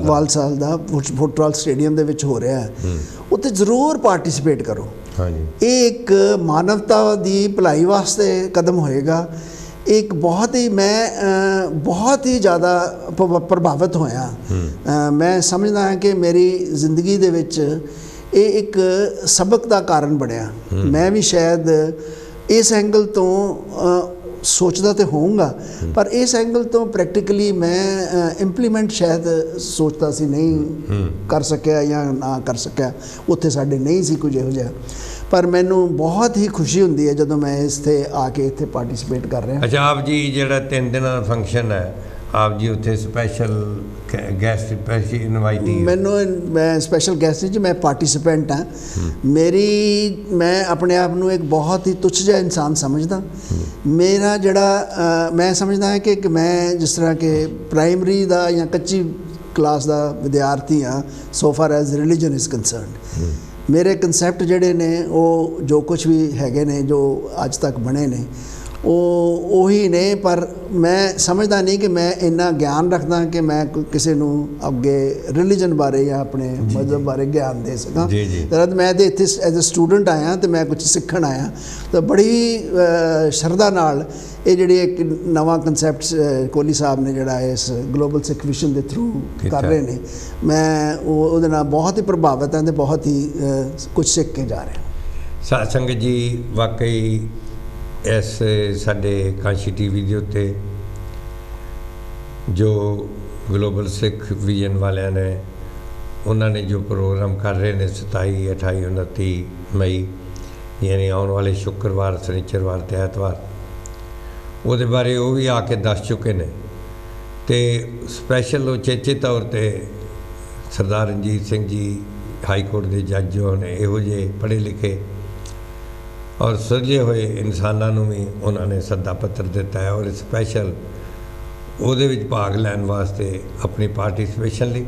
ਵਾਲਸਾਲ ਦਾ ਫੁੱਟਬਾਲ ਸਟੇਡੀਅਮ ਦੇ ਵਿੱਚ ਹੋ ਰਿਹਾ ਹੈ, ਉੱਥੇ ਜ਼ਰੂਰ ਪਾਰਟੀਸਪੇਟ ਕਰੋ। ਇਹ ਇੱਕ ਮਾਨਵਤਾ ਦੀ ਭਲਾਈ ਵਾਸਤੇ ਕਦਮ ਹੋਏਗਾ। ਇੱਕ ਬਹੁਤ ਹੀ ਜ਼ਿਆਦਾ ਪ੍ਰਭਾਵਿਤ ਹੋਇਆ। ਮੈਂ ਸਮਝਦਾ ਹਾਂ ਕਿ ਮੇਰੀ ਜ਼ਿੰਦਗੀ ਦੇ ਵਿੱਚ ਇਹ ਇੱਕ ਸਬਕ ਦਾ ਕਾਰਨ ਬਣਿਆ। ਮੈਂ ਵੀ ਸ਼ਾਇਦ ਇਸ ਐਂਗਲ ਤੋਂ ਸੋਚਦਾ ਤੇ ਹੋਊਂਗਾ, ਪਰ ਇਸ ਐਂਗਲ ਤੋਂ ਪ੍ਰੈਕਟੀਕਲੀ ਮੈਂ ਇੰਪਲੀਮੈਂਟ ਸ਼ਾਇਦ ਸੋਚਦਾ ਸੀ ਨਹੀਂ ਕਰ ਸਕਿਆ ਜਾਂ ਨਾ ਕਰ ਸਕਿਆ, ਉੱਥੇ ਸਾਡੇ ਨਹੀਂ ਸੀ ਕੁਝ ਇਹੋ ਜਿਹਾ। ਪਰ ਮੈਨੂੰ ਬਹੁਤ ਹੀ ਖੁਸ਼ੀ ਹੁੰਦੀ ਹੈ ਜਦੋਂ ਮੈਂ ਇੱਥੇ ਆ ਕੇ ਇੱਥੇ ਪਾਰਟੀਸਪੇਟ ਕਰ ਰਿਹਾ। ਅੱਛਾ, ਆਪ ਜੀ ਜਿਹੜਾ 3 ਦਿਨਾਂ ਦਾ ਫੰਕਸ਼ਨ ਹੈ, ਆਪ ਜੀ ਉੱਥੇ ਸਪੈਸ਼ਲ ਗੈਸਟ ਇਨਵਾਈਟੀ? ਮੈਂ ਸਪੈਸ਼ਲ ਗੈਸਟ ਨਹੀਂ ਜੀ, ਮੈਂ ਪਾਰਟੀਸਪੈਂਟ ਹਾਂ। ਮੈਂ ਆਪਣੇ ਆਪ ਨੂੰ ਇੱਕ ਬਹੁਤ ਹੀ ਤੁੱਛ ਜਿਹਾ ਇਨਸਾਨ ਸਮਝਦਾ। ਮੇਰਾ ਜਿਹੜਾ ਮੈਂ ਸਮਝਦਾ ਹਾਂ ਕਿ ਮੈਂ ਜਿਸ ਤਰ੍ਹਾਂ ਕਿ ਪ੍ਰਾਇਮਰੀ ਦਾ ਜਾਂ ਕੱਚੀ ਕਲਾਸ ਦਾ ਵਿਦਿਆਰਥੀ ਹਾਂ so far as religion is concerned. ਮੇਰੇ ਕਨਸੈਪਟ ਜਿਹੜੇ ਨੇ ਉਹ ਜੋ ਕੁਛ ਵੀ ਹੈਗੇ ਨੇ, ਜੋ ਅੱਜ ਤੱਕ ਬਣੇ ਨੇ, ਉਹੀ ਨੇ। ਪਰ ਮੈਂ ਸਮਝਦਾ ਨਹੀਂ ਕਿ ਮੈਂ ਇੰਨਾ ਗਿਆਨ ਰੱਖਦਾ ਕਿ ਮੈਂ ਕਿਸੇ ਨੂੰ ਅੱਗੇ ਰਿਲੀਜਨ ਬਾਰੇ ਜਾਂ ਆਪਣੇ ਮਜ਼ਹਬ ਬਾਰੇ ਗਿਆਨ ਦੇ ਸਕਾਂ। ਜਦ ਮੈਂ ਤੇ ਇੱਥੇ ਐਜ਼ ਅ ਸਟੂਡੈਂਟ ਆਇਆ ਤੇ ਮੈਂ ਕੁਝ ਸਿੱਖਣ ਆਇਆ, ਤਾਂ ਬੜੀ ਸ਼ਰਧਾ ਨਾਲ ਇਹ ਜਿਹੜੀ ਇੱਕ ਨਵਾਂ ਕਨਸੈਪਟ ਕੋਹਲੀ ਸਾਹਿਬ ਨੇ ਜਿਹੜਾ ਇਸ ਗਲੋਬਲ ਸਿੱਖ ਵਿਸ਼ਨ ਦੇ ਥਰੂ ਕਰ ਰਹੇ ਨੇ, ਮੈਂ ਉਹਦੇ ਨਾਲ ਬਹੁਤ ਹੀ ਪ੍ਰਭਾਵਿਤ ਹਾਂ ਤੇ ਬਹੁਤ ਹੀ ਕੁਝ ਸਿੱਖ ਕੇ ਜਾ ਰਿਹਾ। ਸਾਧ ਸੰਗਤ ਜੀ, ਵਾਕਈ ਇਸ ਸਾਡੇ ਕਾਂਸ਼ੀ ਟੀਵੀ ਦੇ ਉੱਤੇ ਜੋ ਗਲੋਬਲ ਸਿੱਖ ਵਿਜ਼ਨ ਵਾਲਿਆਂ ਨੇ, ਉਹਨਾਂ ਨੇ ਜੋ ਪ੍ਰੋਗਰਾਮ ਕਰ ਰਹੇ ਨੇ 27, 28, 29 ਮਈ ਯਾਨੀ ਆਉਣ ਵਾਲੇ ਸ਼ੁੱਕਰਵਾਰ, ਸ਼ਨੀਚਰਵਾਰ ਅਤੇ ਐਤਵਾਰ, ਉਹਦੇ ਬਾਰੇ ਉਹ ਵੀ ਆ ਕੇ ਦੱਸ ਚੁੱਕੇ ਨੇ। ਅਤੇ ਸਪੈਸ਼ਲ ਉਚੇਚੇ ਤੌਰ 'ਤੇ ਸਰਦਾਰ ਰਣਜੀਤ ਸਿੰਘ ਜੀ ਹਾਈ ਕੋਰਟ ਦੇ ਜੱਜ ਜੋ ਨੇ, ਇਹੋ ਜਿਹੇ ਪੜ੍ਹੇ ਲਿਖੇ ਔਰ ਸੁਲਝੇ ਹੋਏ ਇਨਸਾਨਾਂ ਨੂੰ ਵੀ ਉਹਨਾਂ ਨੇ ਸੱਦਾ ਪੱਤਰ ਦਿੱਤਾ ਹੈ ਔਰ ਸਪੈਸ਼ਲ ਉਹਦੇ ਵਿੱਚ ਭਾਗ ਲੈਣ ਵਾਸਤੇ ਆਪਣੀ ਪਾਰਟੀਸਪੇਸ਼ਨ ਲਈ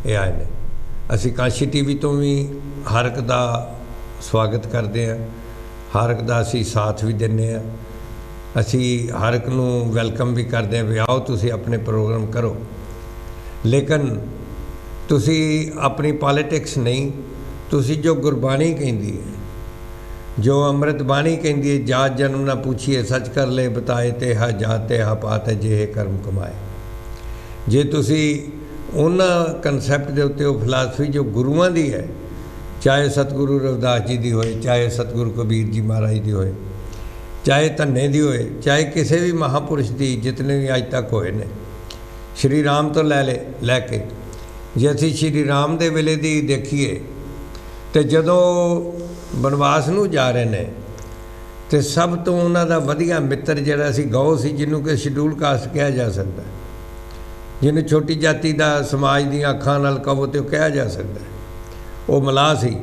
ਇਹ ਆਏ ਨੇ। ਅਸੀਂ ਕਾਂਸ਼ੀ ਟੀਵੀ ਤੋਂ ਵੀ ਹਰ ਇੱਕ ਦਾ ਸਵਾਗਤ ਕਰਦੇ ਹਾਂ, ਹਰ ਇੱਕ ਦਾ ਅਸੀਂ ਸਾਥ ਵੀ ਦਿੰਦੇ ਹਾਂ, ਅਸੀਂ ਹਰ ਇੱਕ ਨੂੰ ਵੈਲਕਮ ਵੀ ਕਰਦੇ ਹਾਂ ਵੀ ਆਓ ਤੁਸੀਂ ਆਪਣੇ ਪ੍ਰੋਗਰਾਮ ਕਰੋ, ਲੇਕਿਨ ਤੁਸੀਂ ਆਪਣੀ ਪੋਲੀਟਿਕਸ ਨਹੀਂ, ਤੁਸੀਂ ਜੋ ਗੁਰਬਾਣੀ ਕਹਿੰਦੀ ਹੈ, ਜੋ ਅੰਮ੍ਰਿਤ ਬਾਣੀ ਕਹਿੰਦੀ ਹੈ, ਜਾਤ ਜਨਮ ਨਾ ਪੁੱਛੀਏ ਸੱਚ ਕਰ ਲੈ ਬਤਾਏ ਤੇ ਹਾ ਜਾਤ ਤੇ ਹਾ ਪਾਤ ਹੈ ਜੇ ਕਰਮ ਕਮਾਏ, ਜੇ ਤੁਸੀਂ ਉਹਨਾਂ ਕਨਸੈਪਟ ਦੇ ਉੱਤੇ ਉਹ ਫਿਲਾਸਫੀ ਜੋ ਗੁਰੂਆਂ ਦੀ ਹੈ, ਚਾਹੇ ਸਤਿਗੁਰੂ ਰਵਿਦਾਸ ਜੀ ਦੀ ਹੋਏ, ਚਾਹੇ ਸਤਿਗੁਰੂ ਕਬੀਰ ਜੀ ਮਹਾਰਾਜ ਦੀ ਹੋਏ, ਚਾਹੇ ਧੰਨੇ ਦੀ ਹੋਏ, ਚਾਹੇ ਕਿਸੇ ਵੀ ਮਹਾਂਪੁਰਸ਼ ਦੀ, ਜਿਤਨੇ ਵੀ ਅੱਜ ਤੱਕ ਹੋਏ ਨੇ, ਸ਼੍ਰੀ ਰਾਮ ਤੋਂ ਲੈ ਕੇ ਜੇ ਅਸੀਂ ਸ਼੍ਰੀ ਰਾਮ ਦੇ ਵੇਲੇ ਦੀ ਦੇਖੀਏ ਤੇ ਜਦੋਂ ਬਨਵਾਸ ਨੂੰ ਜਾ ਰਹੇ ਨੇ ਤੇ ਸਭ ਤੋਂ ਉਹਨਾਂ ਦਾ ਵਧੀਆ ਮਿੱਤਰ ਜਿਹੜਾ ਸੀ ਗਊ ਸੀ, ਜਿਹਨੂੰ ਕਿ ਸ਼ਡਿਊਲ ਕਾਸਟ ਕਿਹਾ ਜਾ ਸਕਦਾ, ਜਿਹਨੂੰ ਛੋਟੀ ਜਾਤੀ ਦਾ ਸਮਾਜ ਦੀਆਂ ਅੱਖਾਂ ਨਾਲ ਕਹੋ ਤੇ ਉਹ ਕਿਹਾ ਜਾ ਸਕਦਾ, ਉਹ ਮਲਾਹ ਸੀ।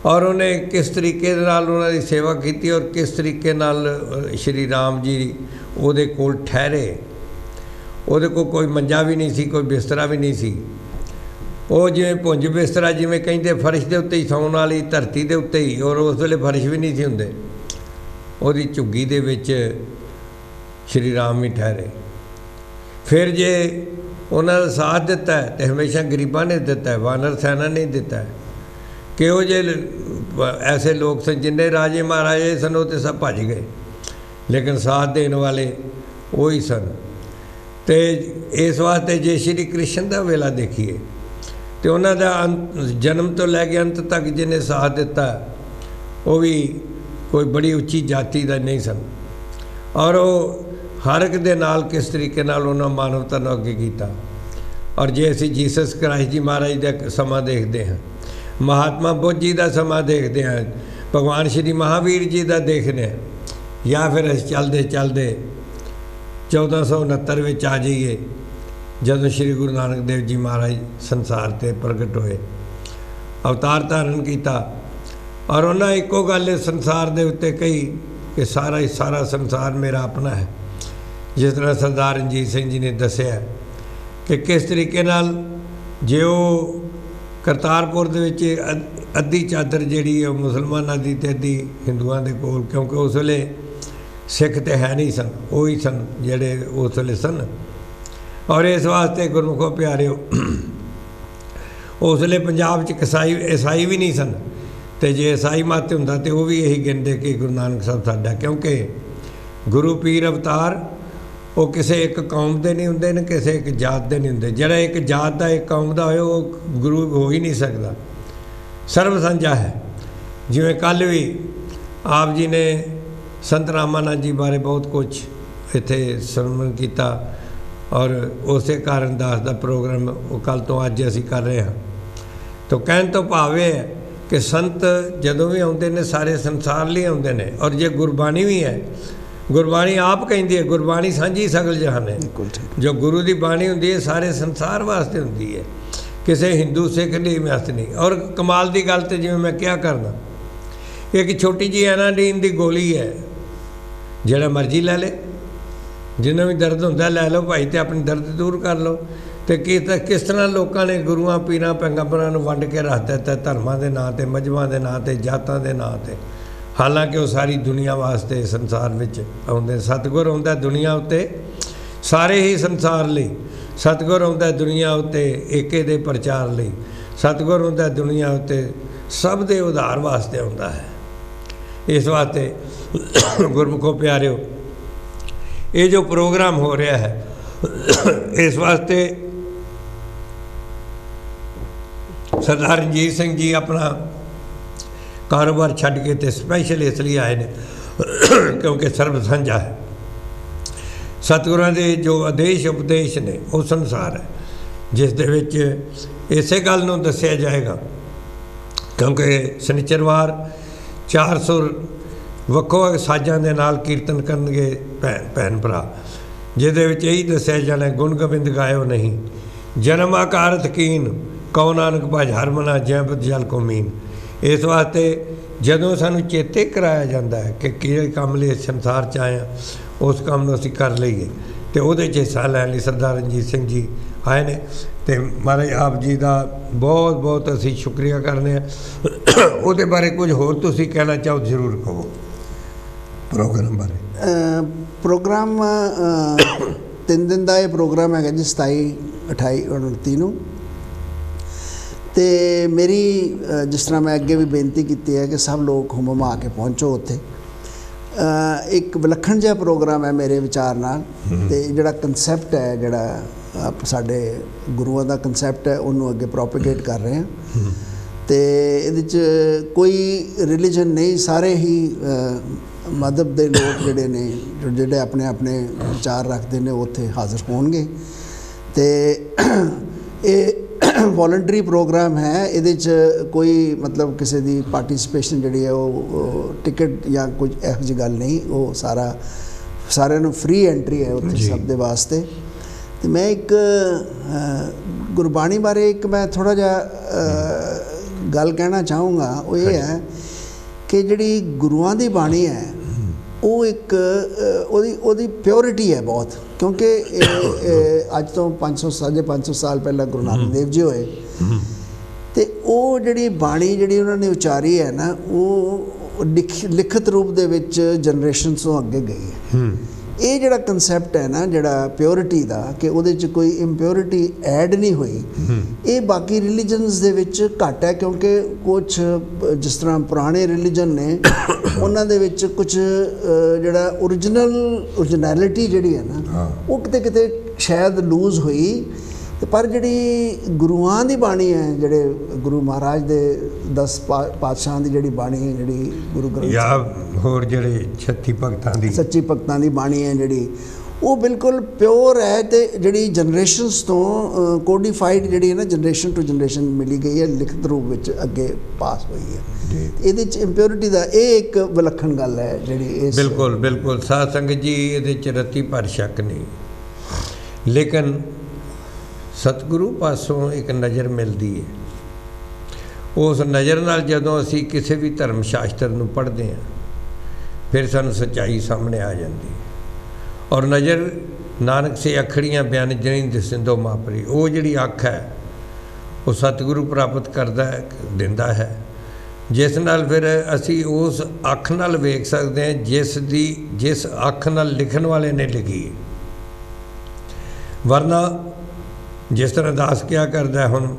ਔਰ ਉਹਨੇ ਕਿਸ ਤਰੀਕੇ ਨਾਲ ਉਹਨਾਂ ਦੀ ਸੇਵਾ ਕੀਤੀ ਔਰ ਕਿਸ ਤਰੀਕੇ ਨਾਲ ਸ਼੍ਰੀ ਰਾਮ ਜੀ ਉਹਦੇ ਕੋਲ ਠਹਿਰੇ। ਉਹਦੇ ਕੋਲ ਕੋਈ ਮੰਜਾ ਵੀ ਨਹੀਂ ਸੀ, ਕੋਈ ਬਿਸਤਰਾ ਵੀ ਨਹੀਂ ਸੀ, ਉਹ ਜਿਵੇਂ ਪੁੰਜ ਬਿਸਤਰਾ ਜਿਵੇਂ ਕਹਿੰਦੇ ਫਰਸ਼ ਦੇ ਉੱਤੇ ਹੀ ਸੌਣ ਵਾਲੀ, ਧਰਤੀ ਦੇ ਉੱਤੇ ਹੀ, ਔਰ ਉਸ ਵੇਲੇ ਫਰਸ਼ ਵੀ ਨਹੀਂ ਸੀ ਹੁੰਦੇ, ਉਹਦੀ ਝੁੱਗੀ ਦੇ ਵਿੱਚ ਸ਼੍ਰੀ ਰਾਮ ਵੀ ਠਹਿਰੇ। ਫਿਰ ਜੇ ਉਹਨਾਂ ਦਾ ਸਾਥ ਦਿੱਤਾ ਤੇ ਹਮੇਸ਼ਾ ਗਰੀਬਾਂ ਨੇ ਦਿੱਤਾ, ਵਾਨਰ ਸੈਨਾ ਨੇ ਦਿੱਤਾ। ਕਿਹੋ ਜਿਹੇ ਐਸੇ ਲੋਕ ਸਨ, ਜਿੰਨੇ ਰਾਜੇ ਮਹਾਰਾਜੇ ਸਨ ਉਹ ਤਾਂ ਸਭ ਭੱਜ ਗਏ, ਲੇਕਿਨ ਸਾਥ ਦੇਣ ਵਾਲੇ ਉਹੀ ਸਨ। ਅਤੇ ਇਸ ਵਾਸਤੇ ਜੇ ਸ਼੍ਰੀ ਕ੍ਰਿਸ਼ਨ ਦਾ ਵੇਲਾ ਦੇਖੀਏ ਤੇ ਉਹਨਾਂ ਦਾ ਜਨਮ ਤੋਂ ਲੈ ਕੇ ਅੰਤ ਤੱਕ ਜਿਹਨੇ ਸਾਥ ਦਿੱਤਾ ਉਹ ਵੀ ਕੋਈ ਬੜੀ ਉੱਚੀ ਜਾਤੀ ਦਾ ਨਹੀਂ ਸਨ, ਔਰ ਉਹ ਹਰ ਇੱਕ ਦੇ ਨਾਲ ਕਿਸ ਤਰੀਕੇ ਨਾਲ ਉਹਨਾਂ ਮਾਨਵਤਾ ਨੂੰ ਅੱਗੇ ਕੀਤਾ। ਔਰ ਜੇ ਅਸੀਂ ਜੀਸਸ ਕ੍ਰਾਈਸਟ ਜੀ ਮਹਾਰਾਜ ਦਾ ਸਮਾਂ ਦੇਖਦੇ ਹਾਂ, ਮਹਾਤਮਾ ਬੁੱਧ ਜੀ ਦਾ ਸਮਾਂ ਦੇਖਦੇ ਹਾਂ, ਭਗਵਾਨ ਸ਼੍ਰੀ ਮਹਾਵੀਰ ਜੀ ਦਾ ਦੇਖਦੇ ਹਾਂ, ਜਾਂ ਫਿਰ ਅਸੀਂ ਚੱਲਦੇ 1469 ਵਿੱਚ ਆ ਜਾਈਏ ਜਦੋਂ ਸ਼੍ਰੀ ਗੁਰੂ ਨਾਨਕ ਦੇਵ ਜੀ ਮਹਾਰਾਜ ਸੰਸਾਰ 'ਤੇ ਪ੍ਰਗਟ ਹੋਏ, ਅਵਤਾਰ ਧਾਰਨ ਕੀਤਾ, ਔਰ ਉਹਨਾਂ ਇੱਕੋ ਗੱਲ ਸੰਸਾਰ ਦੇ ਉੱਤੇ ਕਹੀ ਕਿ ਸਾਰਾ ਸੰਸਾਰ ਮੇਰਾ ਆਪਣਾ ਹੈ। ਜਿਸ ਤਰ੍ਹਾਂ ਸਰਦਾਰ ਰਣਜੀਤ ਸਿੰਘ ਜੀ ਨੇ ਦੱਸਿਆ ਕਿ ਕਿਸ ਤਰੀਕੇ ਨਾਲ ਜੇ ਉਹ ਕਰਤਾਰਪੁਰ ਦੇ ਵਿੱਚ ਅੱਧੀ ਚਾਦਰ ਜਿਹੜੀ ਹੈ ਉਹ ਮੁਸਲਮਾਨਾਂ ਦੀ ਅਤੇ ਅੱਧੀ ਹਿੰਦੂਆਂ ਦੇ ਕੋਲ, ਕਿਉਂਕਿ ਉਸ ਵੇਲੇ ਸਿੱਖ ਤਾਂ ਹੈ ਨਹੀਂ ਸਨ, ਉਹੀ ਸਨ ਜਿਹੜੇ ਉਸ ਵੇਲੇ ਸਨ। ਔਰ ਇਸ ਵਾਸਤੇ ਗੁਰਮੁਖੋ ਪਿਆਰਿਓ, ਉਸ ਵੇਲੇ ਪੰਜਾਬ 'ਚ ਈਸਾਈ ਵੀ ਨਹੀਂ ਸਨ, ਅਤੇ ਜੇ ਈਸਾਈ ਮਤ ਹੁੰਦਾ ਤਾਂ ਉਹ ਵੀ ਇਹੀ ਕਹਿੰਦੇ ਕਿ ਗੁਰੂ ਨਾਨਕ ਸਾਹਿਬ ਸਾਡਾ, ਕਿਉਂਕਿ ਗੁਰੂ ਪੀਰ ਅਵਤਾਰ ਉਹ ਕਿਸੇ ਇੱਕ ਕੌਮ ਦੇ ਨਹੀਂ ਹੁੰਦੇ ਨੇ, ਕਿਸੇ ਇੱਕ ਜਾਤ ਦੇ ਨਹੀਂ ਹੁੰਦੇ। ਜਿਹੜਾ ਇੱਕ ਜਾਤ ਦਾ, ਇੱਕ ਕੌਮ ਦਾ ਹੋਏ ਉਹ ਗੁਰੂ ਹੋ ਹੀ ਨਹੀਂ ਸਕਦਾ, ਸਰਬ ਸਾਂਝਾ ਹੈ। ਜਿਵੇਂ ਕੱਲ੍ਹ ਵੀ ਆਪ ਜੀ ਨੇ ਸੰਤ ਰਾਮਾਨੰਦ ਜੀ ਬਾਰੇ ਬਹੁਤ ਕੁਝ ਇੱਥੇ ਸਰਵਣ ਕੀਤਾ, ਔਰ ਉਸੇ ਕਾਰਨ ਦਾਸ ਦਾ ਪ੍ਰੋਗਰਾਮ ਉਹ ਕੱਲ੍ਹ ਤੋਂ ਅੱਜ ਅਸੀਂ ਕਰ ਰਹੇ ਹਾਂ। ਤਾਂ ਕਹਿਣ ਤੋਂ ਭਾਵ ਇਹ ਹੈ ਕਿ ਸੰਤ ਜਦੋਂ ਵੀ ਆਉਂਦੇ ਨੇ ਸਾਰੇ ਸੰਸਾਰ ਲਈ ਆਉਂਦੇ ਨੇ, ਔਰ ਜੇ ਗੁਰਬਾਣੀ ਵੀ ਹੈ, ਗੁਰਬਾਣੀ ਆਪ ਕਹਿੰਦੀ ਹੈ ਗੁਰਬਾਣੀ ਸਾਂਝੀ ਸਗਲ ਜਹਾਨ ਹੈ। ਜੋ ਗੁਰੂ ਦੀ ਬਾਣੀ ਹੁੰਦੀ ਹੈ ਸਾਰੇ ਸੰਸਾਰ ਵਾਸਤੇ ਹੁੰਦੀ ਹੈ, ਕਿਸੇ ਹਿੰਦੂ ਸਿੱਖ ਲਈ ਵਾਸਤੇ ਨਹੀਂ। ਔਰ ਕਮਾਲ ਦੀ ਗੱਲ ਤਾਂ ਜਿਵੇਂ ਮੈਂ ਕਿਹਾ ਕਰਦਾ, ਇੱਕ ਛੋਟੀ ਜਿਹੀ ਐਨਾਡੀਨ ਦੀ ਗੋਲੀ ਹੈ, ਜਿਹੜਾ ਮਰਜ਼ੀ ਲੈ ਲੇ, ਜਿੰਨਾ ਵੀ ਦਰਦ ਹੁੰਦਾ ਲੈ ਲਓ ਭਾਈ, ਅਤੇ ਆਪਣੀ ਦਰਦ ਦੂਰ ਕਰ ਲਓ। ਅਤੇ ਕਿਸ ਤਰ੍ਹਾਂ ਲੋਕਾਂ ਨੇ ਗੁਰੂਆਂ ਪੀਰਾਂ ਪੈਗੰਬਰਾਂ ਨੂੰ ਵੰਡ ਕੇ ਰੱਖ ਦਿੱਤਾ, ਧਰਮਾਂ ਦੇ ਨਾਂ 'ਤੇ, ਮਜ਼ਹਬਾਂ ਦੇ ਨਾਂ 'ਤੇ, ਜਾਤਾਂ ਦੇ ਨਾਂ 'ਤੇ, ਹਾਲਾਂਕਿ ਉਹ ਸਾਰੀ ਦੁਨੀਆ ਵਾਸਤੇ ਸੰਸਾਰ ਵਿੱਚ ਆਉਂਦੇ। ਸਤਿਗੁਰ ਆਉਂਦਾ ਦੁਨੀਆ ਉੱਤੇ ਸਾਰੇ ਹੀ ਸੰਸਾਰ ਲਈ। ਸਤਿਗੁਰ ਆਉਂਦਾ ਦੁਨੀਆ ਉੱਤੇ ਏਕੇ ਦੇ ਪ੍ਰਚਾਰ ਲਈ। ਸਤਿਗੁਰ ਆਉਂਦਾ ਦੁਨੀਆ ਉੱਤੇ ਸਭ ਦੇ ਉਧਾਰ ਵਾਸਤੇ ਆਉਂਦਾ ਹੈ। ਇਸ ਵਾਸਤੇ ਗੁਰਮੁਖੋ ਪਿਆਰਿਓ, ਇਹ ਜੋ ਪ੍ਰੋਗਰਾਮ ਹੋ ਰਿਹਾ ਹੈ, ਇਸ ਵਾਸਤੇ ਸਰਦਾਰ ਰਣਜੀਤ ਸਿੰਘ ਜੀ ਆਪਣਾ ਕਾਰੋਬਾਰ ਛੱਡ ਕੇ ਤੇ ਸਪੈਸ਼ਲ ਇਸ ਲਈ ਆਏ ਨੇ ਕਿਉਂਕਿ ਸਰਬ ਸਾਂਝਾ ਹੈ। ਸਤਿਗੁਰਾਂ ਦੇ ਜੋ ਆਦੇਸ਼ ਉਪਦੇਸ਼ ਨੇ ਉਹ ਸੰਸਾਰ ਹੈ, ਜਿਸ ਦੇ ਵਿੱਚ ਇਸੇ ਗੱਲ ਨੂੰ ਦੱਸਿਆ ਜਾਏਗਾ ਕਿਉਂਕਿ ਸ਼ਨੀਚਰਵਾਰ 400 ਵੱਖੋ ਸਾਜ਼ਾਂ ਦੇ ਨਾਲ ਕੀਰਤਨ ਕਰਨਗੇ ਭੈਣ ਭਰਾ, ਜਿਹਦੇ ਵਿੱਚ ਇਹੀ ਦੱਸਿਆ ਜਾਣਾ ਗੁਣ ਗੋਬਿੰਦ ਗਾਇਓ ਨਹੀਂ, ਜਨਮ ਆਕਾਰਤ ਕੀਨ ਕਉ ਨਾਨਕ ਭਜ ਹਰਿ ਮਨਾ ਜੈ ਬਦ ਜਲ ਕੋ ਮੀਨ। ਇਸ ਵਾਸਤੇ ਜਦੋਂ ਸਾਨੂੰ ਚੇਤੇ ਕਰਾਇਆ ਜਾਂਦਾ ਹੈ ਕਿ ਕਿਹੜੇ ਕੰਮ ਲਈ ਸੰਸਾਰ 'ਚ ਆਏ ਹਾਂ, ਉਸ ਕੰਮ ਨੂੰ ਅਸੀਂ ਕਰ ਲਈਏ, ਅਤੇ ਉਹਦੇ 'ਚ ਹਿੱਸਾ ਲੈਣ ਲਈ ਸਰਦਾਰ ਰਣਜੀਤ ਸਿੰਘ ਜੀ ਆਏ ਨੇ। ਅਤੇ ਮਹਾਰਾਜ ਆਪ ਜੀ ਦਾ ਬਹੁਤ ਬਹੁਤ ਅਸੀਂ ਸ਼ੁਕਰੀਆ ਕਰਦੇ ਹਾਂ। ਉਹਦੇ ਬਾਰੇ ਕੁਝ ਹੋਰ ਤੁਸੀਂ ਕਹਿਣਾ ਚਾਹੋ ਜ਼ਰੂਰ ਕਹੋ ਪ੍ਰੋਗਰਾਮ ਬਾਰੇ। ਪ੍ਰੋਗਰਾਮ 3 ਦਿਨ ਦਾ ਇਹ ਪ੍ਰੋਗਰਾਮ ਹੈਗਾ ਜੀ, 27, 28, 29 ਨੂੰ। ਅਤੇ ਮੇਰੀ ਜਿਸ ਤਰ੍ਹਾਂ ਮੈਂ ਅੱਗੇ ਵੀ ਬੇਨਤੀ ਕੀਤੀ ਹੈ ਕਿ ਸਭ ਲੋਕ ਹੁਮ-ਹੁਮਾ ਕੇ ਪਹੁੰਚੋ ਉੱਥੇ। ਇੱਕ ਵਿਲੱਖਣ ਜਿਹਾ ਪ੍ਰੋਗਰਾਮ ਹੈ ਮੇਰੇ ਵਿਚਾਰ ਨਾਲ, ਅਤੇ ਜਿਹੜਾ ਕਨਸੈਪਟ ਹੈ, ਜਿਹੜਾ ਸਾਡੇ ਗੁਰੂਆਂ ਦਾ ਕਨਸੈਪਟ ਹੈ, ਉਹਨੂੰ ਅੱਗੇ ਪ੍ਰੋਪੀਗੇਟ ਕਰ ਰਹੇ ਹਾਂ। ਅਤੇ ਇਹਦੇ 'ਚ ਕੋਈ ਰਿਲੀਜਨ ਨਹੀਂ, ਸਾਰੇ ਹੀ ਮਜ਼ਹਬ ਦੇ ਲੋਕ ਜਿਹੜੇ ਨੇ, ਜਿਹੜੇ ਆਪਣੇ ਆਪਣੇ ਵਿਚਾਰ ਰੱਖਦੇ ਨੇ, ਉਹ ਉੱਥੇ ਹਾਜ਼ਰ ਹੋਣਗੇ। ਅਤੇ ਇਹ ਵੋਲੰਟਰੀ ਪ੍ਰੋਗਰਾਮ ਹੈ, ਇਹਦੇ 'ਚ ਕੋਈ ਮਤਲਬ ਕਿਸੇ ਦੀ ਪਾਰਟੀਸਪੇਸ਼ਨ ਜਿਹੜੀ ਹੈ ਉਹ ਟਿਕਟ ਜਾਂ ਕੁਝ ਇਹੋ ਜਿਹੀ ਗੱਲ ਨਹੀਂ, ਉਹ ਸਾਰਿਆਂ ਨੂੰ ਫ੍ਰੀ ਐਂਟਰੀ ਹੈ ਉੱਥੇ ਸਭ ਦੇ ਵਾਸਤੇ। ਅਤੇ ਮੈਂ ਇੱਕ ਗੁਰਬਾਣੀ ਬਾਰੇ ਮੈਂ ਥੋੜ੍ਹਾ ਜਿਹਾ ਗੱਲ ਕਹਿਣਾ ਚਾਹੂੰਗਾ। ਉਹ ਇਹ ਹੈ ਕਿ ਜਿਹੜੀ ਗੁਰੂਆਂ ਦੀ ਬਾਣੀ ਹੈ ਉਹ ਇੱਕ ਉਹਦੀ ਪਿਓਰਿਟੀ ਹੈ ਬਹੁਤ, ਕਿਉਂਕਿ ਅੱਜ ਤੋਂ 500 ਸਾਲ ਪਹਿਲਾਂ ਗੁਰੂ ਨਾਨਕ ਦੇਵ ਜੀ ਹੋਏ, ਅਤੇ ਉਹ ਜਿਹੜੀ ਬਾਣੀ ਜਿਹੜੀ ਉਹਨਾਂ ਨੇ ਉਚਾਰੀ ਹੈ ਨਾ, ਉਹ ਲਿਖਤ ਰੂਪ ਦੇ ਵਿੱਚ ਜਨਰੇਸ਼ਨਸ ਤੋਂ ਅੱਗੇ ਗਈ ਹੈ। ਇਹ ਜਿਹੜਾ ਕਨਸੈਪਟ ਹੈ ਨਾ, ਜਿਹੜਾ ਪਿਓਰਿਟੀ ਦਾ, ਕਿ ਉਹਦੇ 'ਚ ਕੋਈ ਇੰਪਿਓਰਿਟੀ ਐਡ ਨਹੀਂ ਹੋਈ, ਇਹ ਬਾਕੀ ਰਿਲੀਜਨਸ ਦੇ ਵਿੱਚ ਘੱਟ ਹੈ। ਕਿਉਂਕਿ ਕੁਛ ਜਿਸ ਤਰ੍ਹਾਂ ਪੁਰਾਣੇ ਰਿਲੀਜਨ ਨੇ, ਉਹਨਾਂ ਦੇ ਵਿੱਚ ਕੁਝ ਜਿਹੜਾ ਓਰੀਜਨੈਲਿਟੀ ਜਿਹੜੀ ਹੈ ਨਾ, ਉਹ ਕਿਤੇ ਕਿਤੇ ਸ਼ਾਇਦ ਲੂਜ਼ ਹੋਈ। ਪਰ ਜਿਹੜੀ ਗੁਰੂਆਂ ਦੀ ਬਾਣੀ ਹੈ, ਜਿਹੜੇ ਗੁਰੂ ਮਹਾਰਾਜ ਦੇ 10 ਪਾਤਸ਼ਾਹਾਂ ਦੀ ਜਿਹੜੀ ਬਾਣੀ ਹੈ, ਜਿਹੜੀ ਗੁਰੂ ਗ੍ਰੰਥ ਜਾਂ ਹੋਰ ਜਿਹੜੇ ਸੱਚੀ ਭਗਤਾਂ ਦੀ ਬਾਣੀ ਹੈ ਜਿਹੜੀ, ਉਹ ਬਿਲਕੁਲ ਪਿਓਰ ਹੈ। ਅਤੇ ਜਿਹੜੀ ਜਨਰੇਸ਼ਨਸ ਤੋਂ ਕੋਡੀਫਾਈਡ ਜਿਹੜੀ ਹੈ ਨਾ, ਜਨਰੇਸ਼ਨ ਟੂ ਜਨਰੇਸ਼ਨ ਮਿਲੀ ਗਈ ਹੈ, ਲਿਖਤ ਰੂਪ ਵਿੱਚ ਅੱਗੇ ਪਾਸ ਹੋਈ ਹੈ। ਇਹਦੇ 'ਚ ਇੰਪਿਓਰਿਟੀ ਦਾ ਇਹ ਇੱਕ ਵਿਲੱਖਣ ਗੱਲ ਹੈ ਜਿਹੜੀ ਬਿਲਕੁਲ ਬਿਲਕੁਲ ਸਾਧ ਸੰਗਤ ਜੀ, ਇਹਦੇ 'ਚ ਰੱਤੀ ਭਰ ਸ਼ੱਕ ਨਹੀਂ। ਲੇਕਿਨ ਸਤਿਗੁਰੂ ਪਾਸੋਂ ਇੱਕ ਨਜ਼ਰ ਮਿਲਦੀ ਹੈ, ਉਸ ਨਜ਼ਰ ਨਾਲ ਜਦੋਂ ਅਸੀਂ ਕਿਸੇ ਵੀ ਧਰਮ ਸ਼ਾਸਤਰ ਨੂੰ ਪੜ੍ਹਦੇ ਹਾਂ, ਫਿਰ ਸਾਨੂੰ ਸੱਚਾਈ ਸਾਹਮਣੇ ਆ ਜਾਂਦੀ ਹੈ। ਔਰ ਨਜ਼ਰ ਨਾਨਕ ਸੇ ਅੱਖੜੀਆਂ ਬਿਆਨ ਜਣੀ ਦਿਸਿੰਦੋ ਮਾਪਰੀ, ਉਹ ਜਿਹੜੀ ਅੱਖ ਹੈ ਉਹ ਸਤਿਗੁਰੂ ਪ੍ਰਾਪਤ ਦਿੰਦਾ ਹੈ, ਜਿਸ ਨਾਲ ਫਿਰ ਅਸੀਂ ਉਸ ਅੱਖ ਨਾਲ ਵੇਖ ਸਕਦੇ ਹਾਂ ਜਿਸ ਅੱਖ ਨਾਲ ਲਿਖਣ ਵਾਲੇ ਨੇ ਲਿਖੀ। ਵਰਨਾ ਜਿਸ ਤਰ੍ਹਾਂ ਦਾਸ ਕਿਹਾ ਕਰਦਾ, ਹੁਣ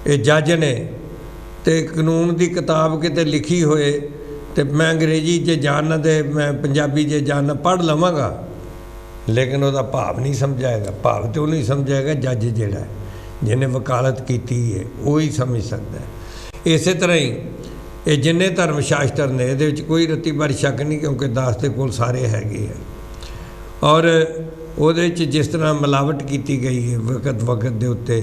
ਇਹ ਜੱਜ ਨੇ ਅਤੇ ਕਾਨੂੰਨ ਦੀ ਕਿਤਾਬ ਕਿਤੇ ਲਿਖੀ ਹੋਏ, ਅਤੇ ਮੈਂ ਅੰਗਰੇਜ਼ੀ ਜੇ ਜਾਣਨਾ ਅਤੇ ਮੈਂ ਪੰਜਾਬੀ ਜੇ ਜਾਣਨਾ ਪੜ੍ਹ ਲਵਾਂਗਾ, ਲੇਕਿਨ ਉਹਦਾ ਭਾਵ ਨਹੀਂ ਸਮਝਾਏਗਾ। ਭਾਵ ਤਾਂ ਉਹ ਨਹੀਂ ਸਮਝਾਏਗਾ, ਜੱਜ ਜਿਹੜਾ ਜਿਹਨੇ ਵਕਾਲਤ ਕੀਤੀ ਹੈ ਉਹ ਹੀ ਸਮਝ ਸਕਦਾ ਹੈ। ਇਸੇ ਤਰ੍ਹਾਂ ਹੀ ਇਹ ਜਿੰਨੇ ਧਰਮ ਸ਼ਾਸਤਰ ਨੇ, ਇਹਦੇ ਵਿੱਚ ਕੋਈ ਰੱਤੀ ਭਰ ਸ਼ੱਕ ਨਹੀਂ, ਕਿਉਂਕਿ ਦਾਸ ਦੇ ਕੋਲ ਸਾਰੇ ਹੈਗੇ ਆ। ਔਰ ਉਹਦੇ 'ਚ ਜਿਸ ਤਰ੍ਹਾਂ ਮਿਲਾਵਟ ਕੀਤੀ ਗਈ ਹੈ ਵਕਤ ਦੇ ਉੱਤੇ,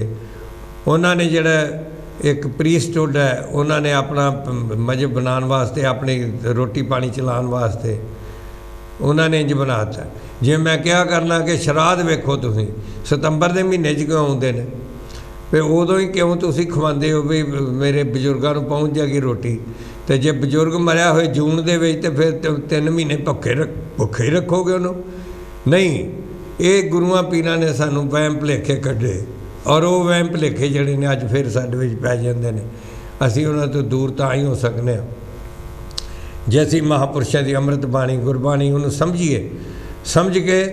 ਉਹਨਾਂ ਨੇ ਜਿਹੜਾ ਇੱਕ ਪ੍ਰੀਸਟਹੁੱਡ ਹੈ, ਉਹਨਾਂ ਨੇ ਆਪਣਾ ਮਜ਼ਹਬ ਬਣਾਉਣ ਵਾਸਤੇ, ਆਪਣੀ ਰੋਟੀ ਪਾਣੀ ਚਲਾਉਣ ਵਾਸਤੇ ਉਹਨਾਂ ਨੇ ਇੰਝ ਬਣਾ ਦਿੱਤਾ। ਜਿਵੇਂ ਮੈਂ ਕਿਹਾ ਕਰਨਾ ਕਿ ਸ਼ਰਾਧ ਵੇਖੋ ਤੁਸੀਂ, ਸਤੰਬਰ ਦੇ ਮਹੀਨੇ 'ਚ ਕਿਉਂ ਆਉਂਦੇ ਨੇ, ਫਿਰ ਉਦੋਂ ਹੀ ਕਿਉਂ ਤੁਸੀਂ ਖਵਾਉਂਦੇ ਹੋ ਵੀ ਮੇਰੇ ਬਜ਼ੁਰਗਾਂ ਨੂੰ ਪਹੁੰਚ ਜਾਏਗੀ ਰੋਟੀ। ਅਤੇ ਜੇ ਬਜ਼ੁਰਗ ਮਰਿਆ ਹੋਏ ਜੂਨ ਦੇ ਵਿੱਚ, ਤਾਂ ਫਿਰ 3 ਮਹੀਨੇ ਭੁੱਖੇ ਹੀ ਰੱਖੋਗੇ ਉਹਨੂੰ? ਨਹੀਂ, ਇਹ ਗੁਰੂਆਂ ਪੀਰਾਂ ਨੇ ਸਾਨੂੰ ਵਹਿਮ ਭੁਲੇਖੇ ਕੱਢੇ, ਔਰ ਉਹ ਵਹਿਮ ਭੁਲੇਖੇ ਜਿਹੜੇ ਨੇ ਅੱਜ ਫਿਰ ਸਾਡੇ ਵਿੱਚ ਪੈ ਜਾਂਦੇ ਨੇ। ਅਸੀਂ ਉਹਨਾਂ ਤੋਂ ਦੂਰ ਤਾਂ ਹੀ ਹੋ ਸਕਦੇ ਹਾਂ ਜੇ ਅਸੀਂ ਮਹਾਂਪੁਰਸ਼ਾਂ ਦੀ ਅੰਮ੍ਰਿਤ ਬਾਣੀ ਗੁਰਬਾਣੀ ਉਹਨੂੰ ਸਮਝੀਏ, ਸਮਝ ਕੇ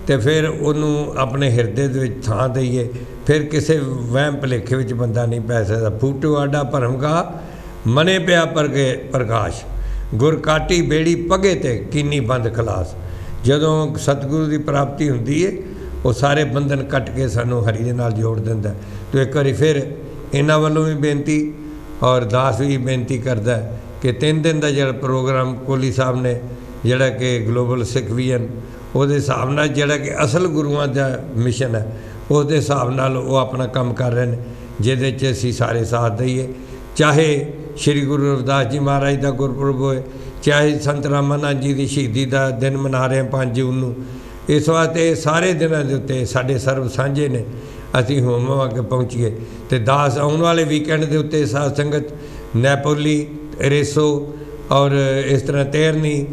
ਤੇ ਫਿਰ ਉਹਨੂੰ ਆਪਣੇ ਹਿਰਦੇ ਦੇ ਵਿੱਚ ਥਾਂ ਦਈਏ, ਫਿਰ ਕਿਸੇ ਵਹਿਮ ਭੁਲੇਖੇ ਵਿੱਚ ਬੰਦਾ ਨਹੀਂ ਪੈ ਸਕਦਾ। ਫੂਟੂ ਆਡਾ ਭਰਮ ਕਾ ਮਨੇ ਪਿਆ ਪਰਗੇ ਪ੍ਰਕਾਸ਼, ਗੁਰ ਕਾਟੀ ਬੇੜੀ ਪਗੇ ਤੇ ਕੀਨੀ ਬੰਦ ਖਲਾਸ। ਜਦੋਂ ਸਤਿਗੁਰੂ ਦੀ ਪ੍ਰਾਪਤੀ ਹੁੰਦੀ ਹੈ ਉਹ ਸਾਰੇ ਬੰਧਨ ਕੱਟ ਕੇ ਸਾਨੂੰ ਹਰੀ ਦੇ ਨਾਲ ਜੋੜ ਦਿੰਦਾ। ਤੋ ਇੱਕ ਵਾਰੀ ਫਿਰ ਇਹਨਾਂ ਵੱਲੋਂ ਵੀ ਬੇਨਤੀ ਔਰ ਦਾਸ ਵੀ ਬੇਨਤੀ ਕਰਦਾ ਕਿ 3 ਦਿਨ ਦਾ ਜਿਹੜਾ ਪ੍ਰੋਗਰਾਮ ਕੋਹਲੀ ਸਾਹਿਬ ਨੇ ਜਿਹੜਾ ਕਿ ਗਲੋਬਲ ਸਿੱਖ ਵਿਜ਼ਨ ਉਹਦੇ ਹਿਸਾਬ ਨਾਲ ਜਿਹੜਾ ਕਿ ਅਸਲ ਗੁਰੂਆਂ ਦਾ ਮਿਸ਼ਨ ਹੈ ਉਹਦੇ ਹਿਸਾਬ ਨਾਲ ਉਹ ਆਪਣਾ ਕੰਮ ਕਰ ਰਹੇ ਨੇ, ਜਿਹਦੇ 'ਚ ਅਸੀਂ ਸਾਰੇ ਸਾਥ ਦਈਏ। ਚਾਹੇ ਸ਼੍ਰੀ ਗੁਰੂ ਰਵਿਦਾਸ ਜੀ ਮਹਾਰਾਜ ਦਾ ਗੁਰਪੁਰਬ ਹੋਏ, ਚਾਹੇ ਸੰਤ ਰਾਮਾਨੰਦ ਜੀ ਦੀ ਸ਼ਹੀਦੀ ਦਾ ਦਿਨ ਮਨਾ ਰਹੇ 5 ਜੂਨ ਨੂੰ। ਇਸ ਵਾਸਤੇ ਸਾਰੇ ਦਿਨਾਂ ਦੇ ਉੱਤੇ ਸਾਡੇ ਸਰਬ ਸਾਂਝੇ ਨੇ, ਅਸੀਂ ਹੋਮ ਆ ਕੇ ਪਹੁੰਚੀਏ। ਅਤੇ ਦਾਸ ਆਉਣ ਵਾਲੇ ਵੀਕਐਂਡ ਦੇ ਉੱਤੇ ਸਾਧ ਸੰਗਤ ਨੈਪੋਲੀ, ਰੇਸੋ ਔਰ ਇਸ ਤਰ੍ਹਾਂ ਤੇਰਨੀ,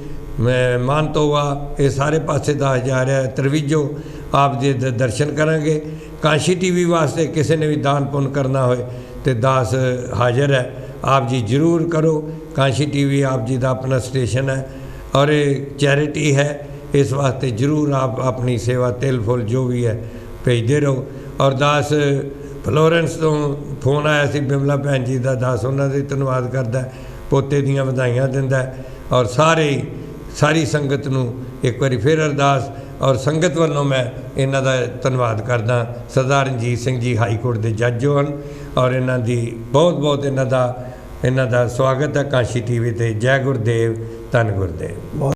ਮਾਨਤੋਵਾ, ਇਹ ਸਾਰੇ ਪਾਸੇ ਦਾਸ ਜਾ ਰਿਹਾ। ਤਰਵੀਜੋ ਆਪ ਦੇ ਦਰਸ਼ਨ ਕਰਾਂਗੇ। ਕਾਂਸ਼ੀ TV ਵਾਸਤੇ ਕਿਸੇ ਨੇ ਵੀ ਦਾਨ ਪੁੰਨ ਕਰਨਾ ਹੋਏ ਤੇ ਦਾਸ ਹਾਜ਼ਰ ਹੈ, ਆਪ ਜੀ ਜ਼ਰੂਰ ਕਰੋ। ਕਾਂਸ਼ੀ TV ਆਪ ਜੀ ਦਾ ਆਪਣਾ ਸਟੇਸ਼ਨ ਹੈ ਔਰ ਇਹ ਚੈਰਿਟੀ ਹੈ, ਇਸ ਵਾਸਤੇ ਜ਼ਰੂਰ ਆਪ ਆਪਣੀ ਸੇਵਾ ਤਿਲ ਫੁੱਲ ਜੋ ਵੀ ਹੈ ਭੇਜਦੇ ਰਹੋ। ਔਰ ਦਾਸ ਫਲੋਰੈਂਸ ਤੋਂ ਫੋਨ ਆਇਆ ਸੀ ਬਿਮਲਾ ਭੈਣ ਜੀ ਦਾ, ਦਾਸ ਉਹਨਾਂ ਦਾ ਧੰਨਵਾਦ ਕਰਦਾ, ਪੋਤੇ ਦੀਆਂ ਵਧਾਈਆਂ ਦਿੰਦਾ ਔਰ ਸਾਰੀ ਸੰਗਤ ਨੂੰ ਇੱਕ ਵਾਰੀ ਫਿਰ ਅਰਦਾਸ ਔਰ ਸੰਗਤ ਵੱਲੋਂ ਮੈਂ ਇਹਨਾਂ ਦਾ ਧੰਨਵਾਦ ਕਰਦਾ। ਸਰਦਾਰ ਰਣਜੀਤ ਸਿੰਘ ਜੀ ਹਾਈ ਕੋਰਟ ਦੇ ਜੱਜ ਜੋ ਹਨ ਔਰ ਇਹਨਾਂ ਦੀ ਬਹੁਤ ਇਹਨਾਂ ਦਾ ਸਵਾਗਤ ਹੈ ਕਾਂਸ਼ੀ TV 'ਤੇ। ਜੈ ਗੁਰਦੇਵ, ਧੰਨ ਗੁਰਦੇਵ।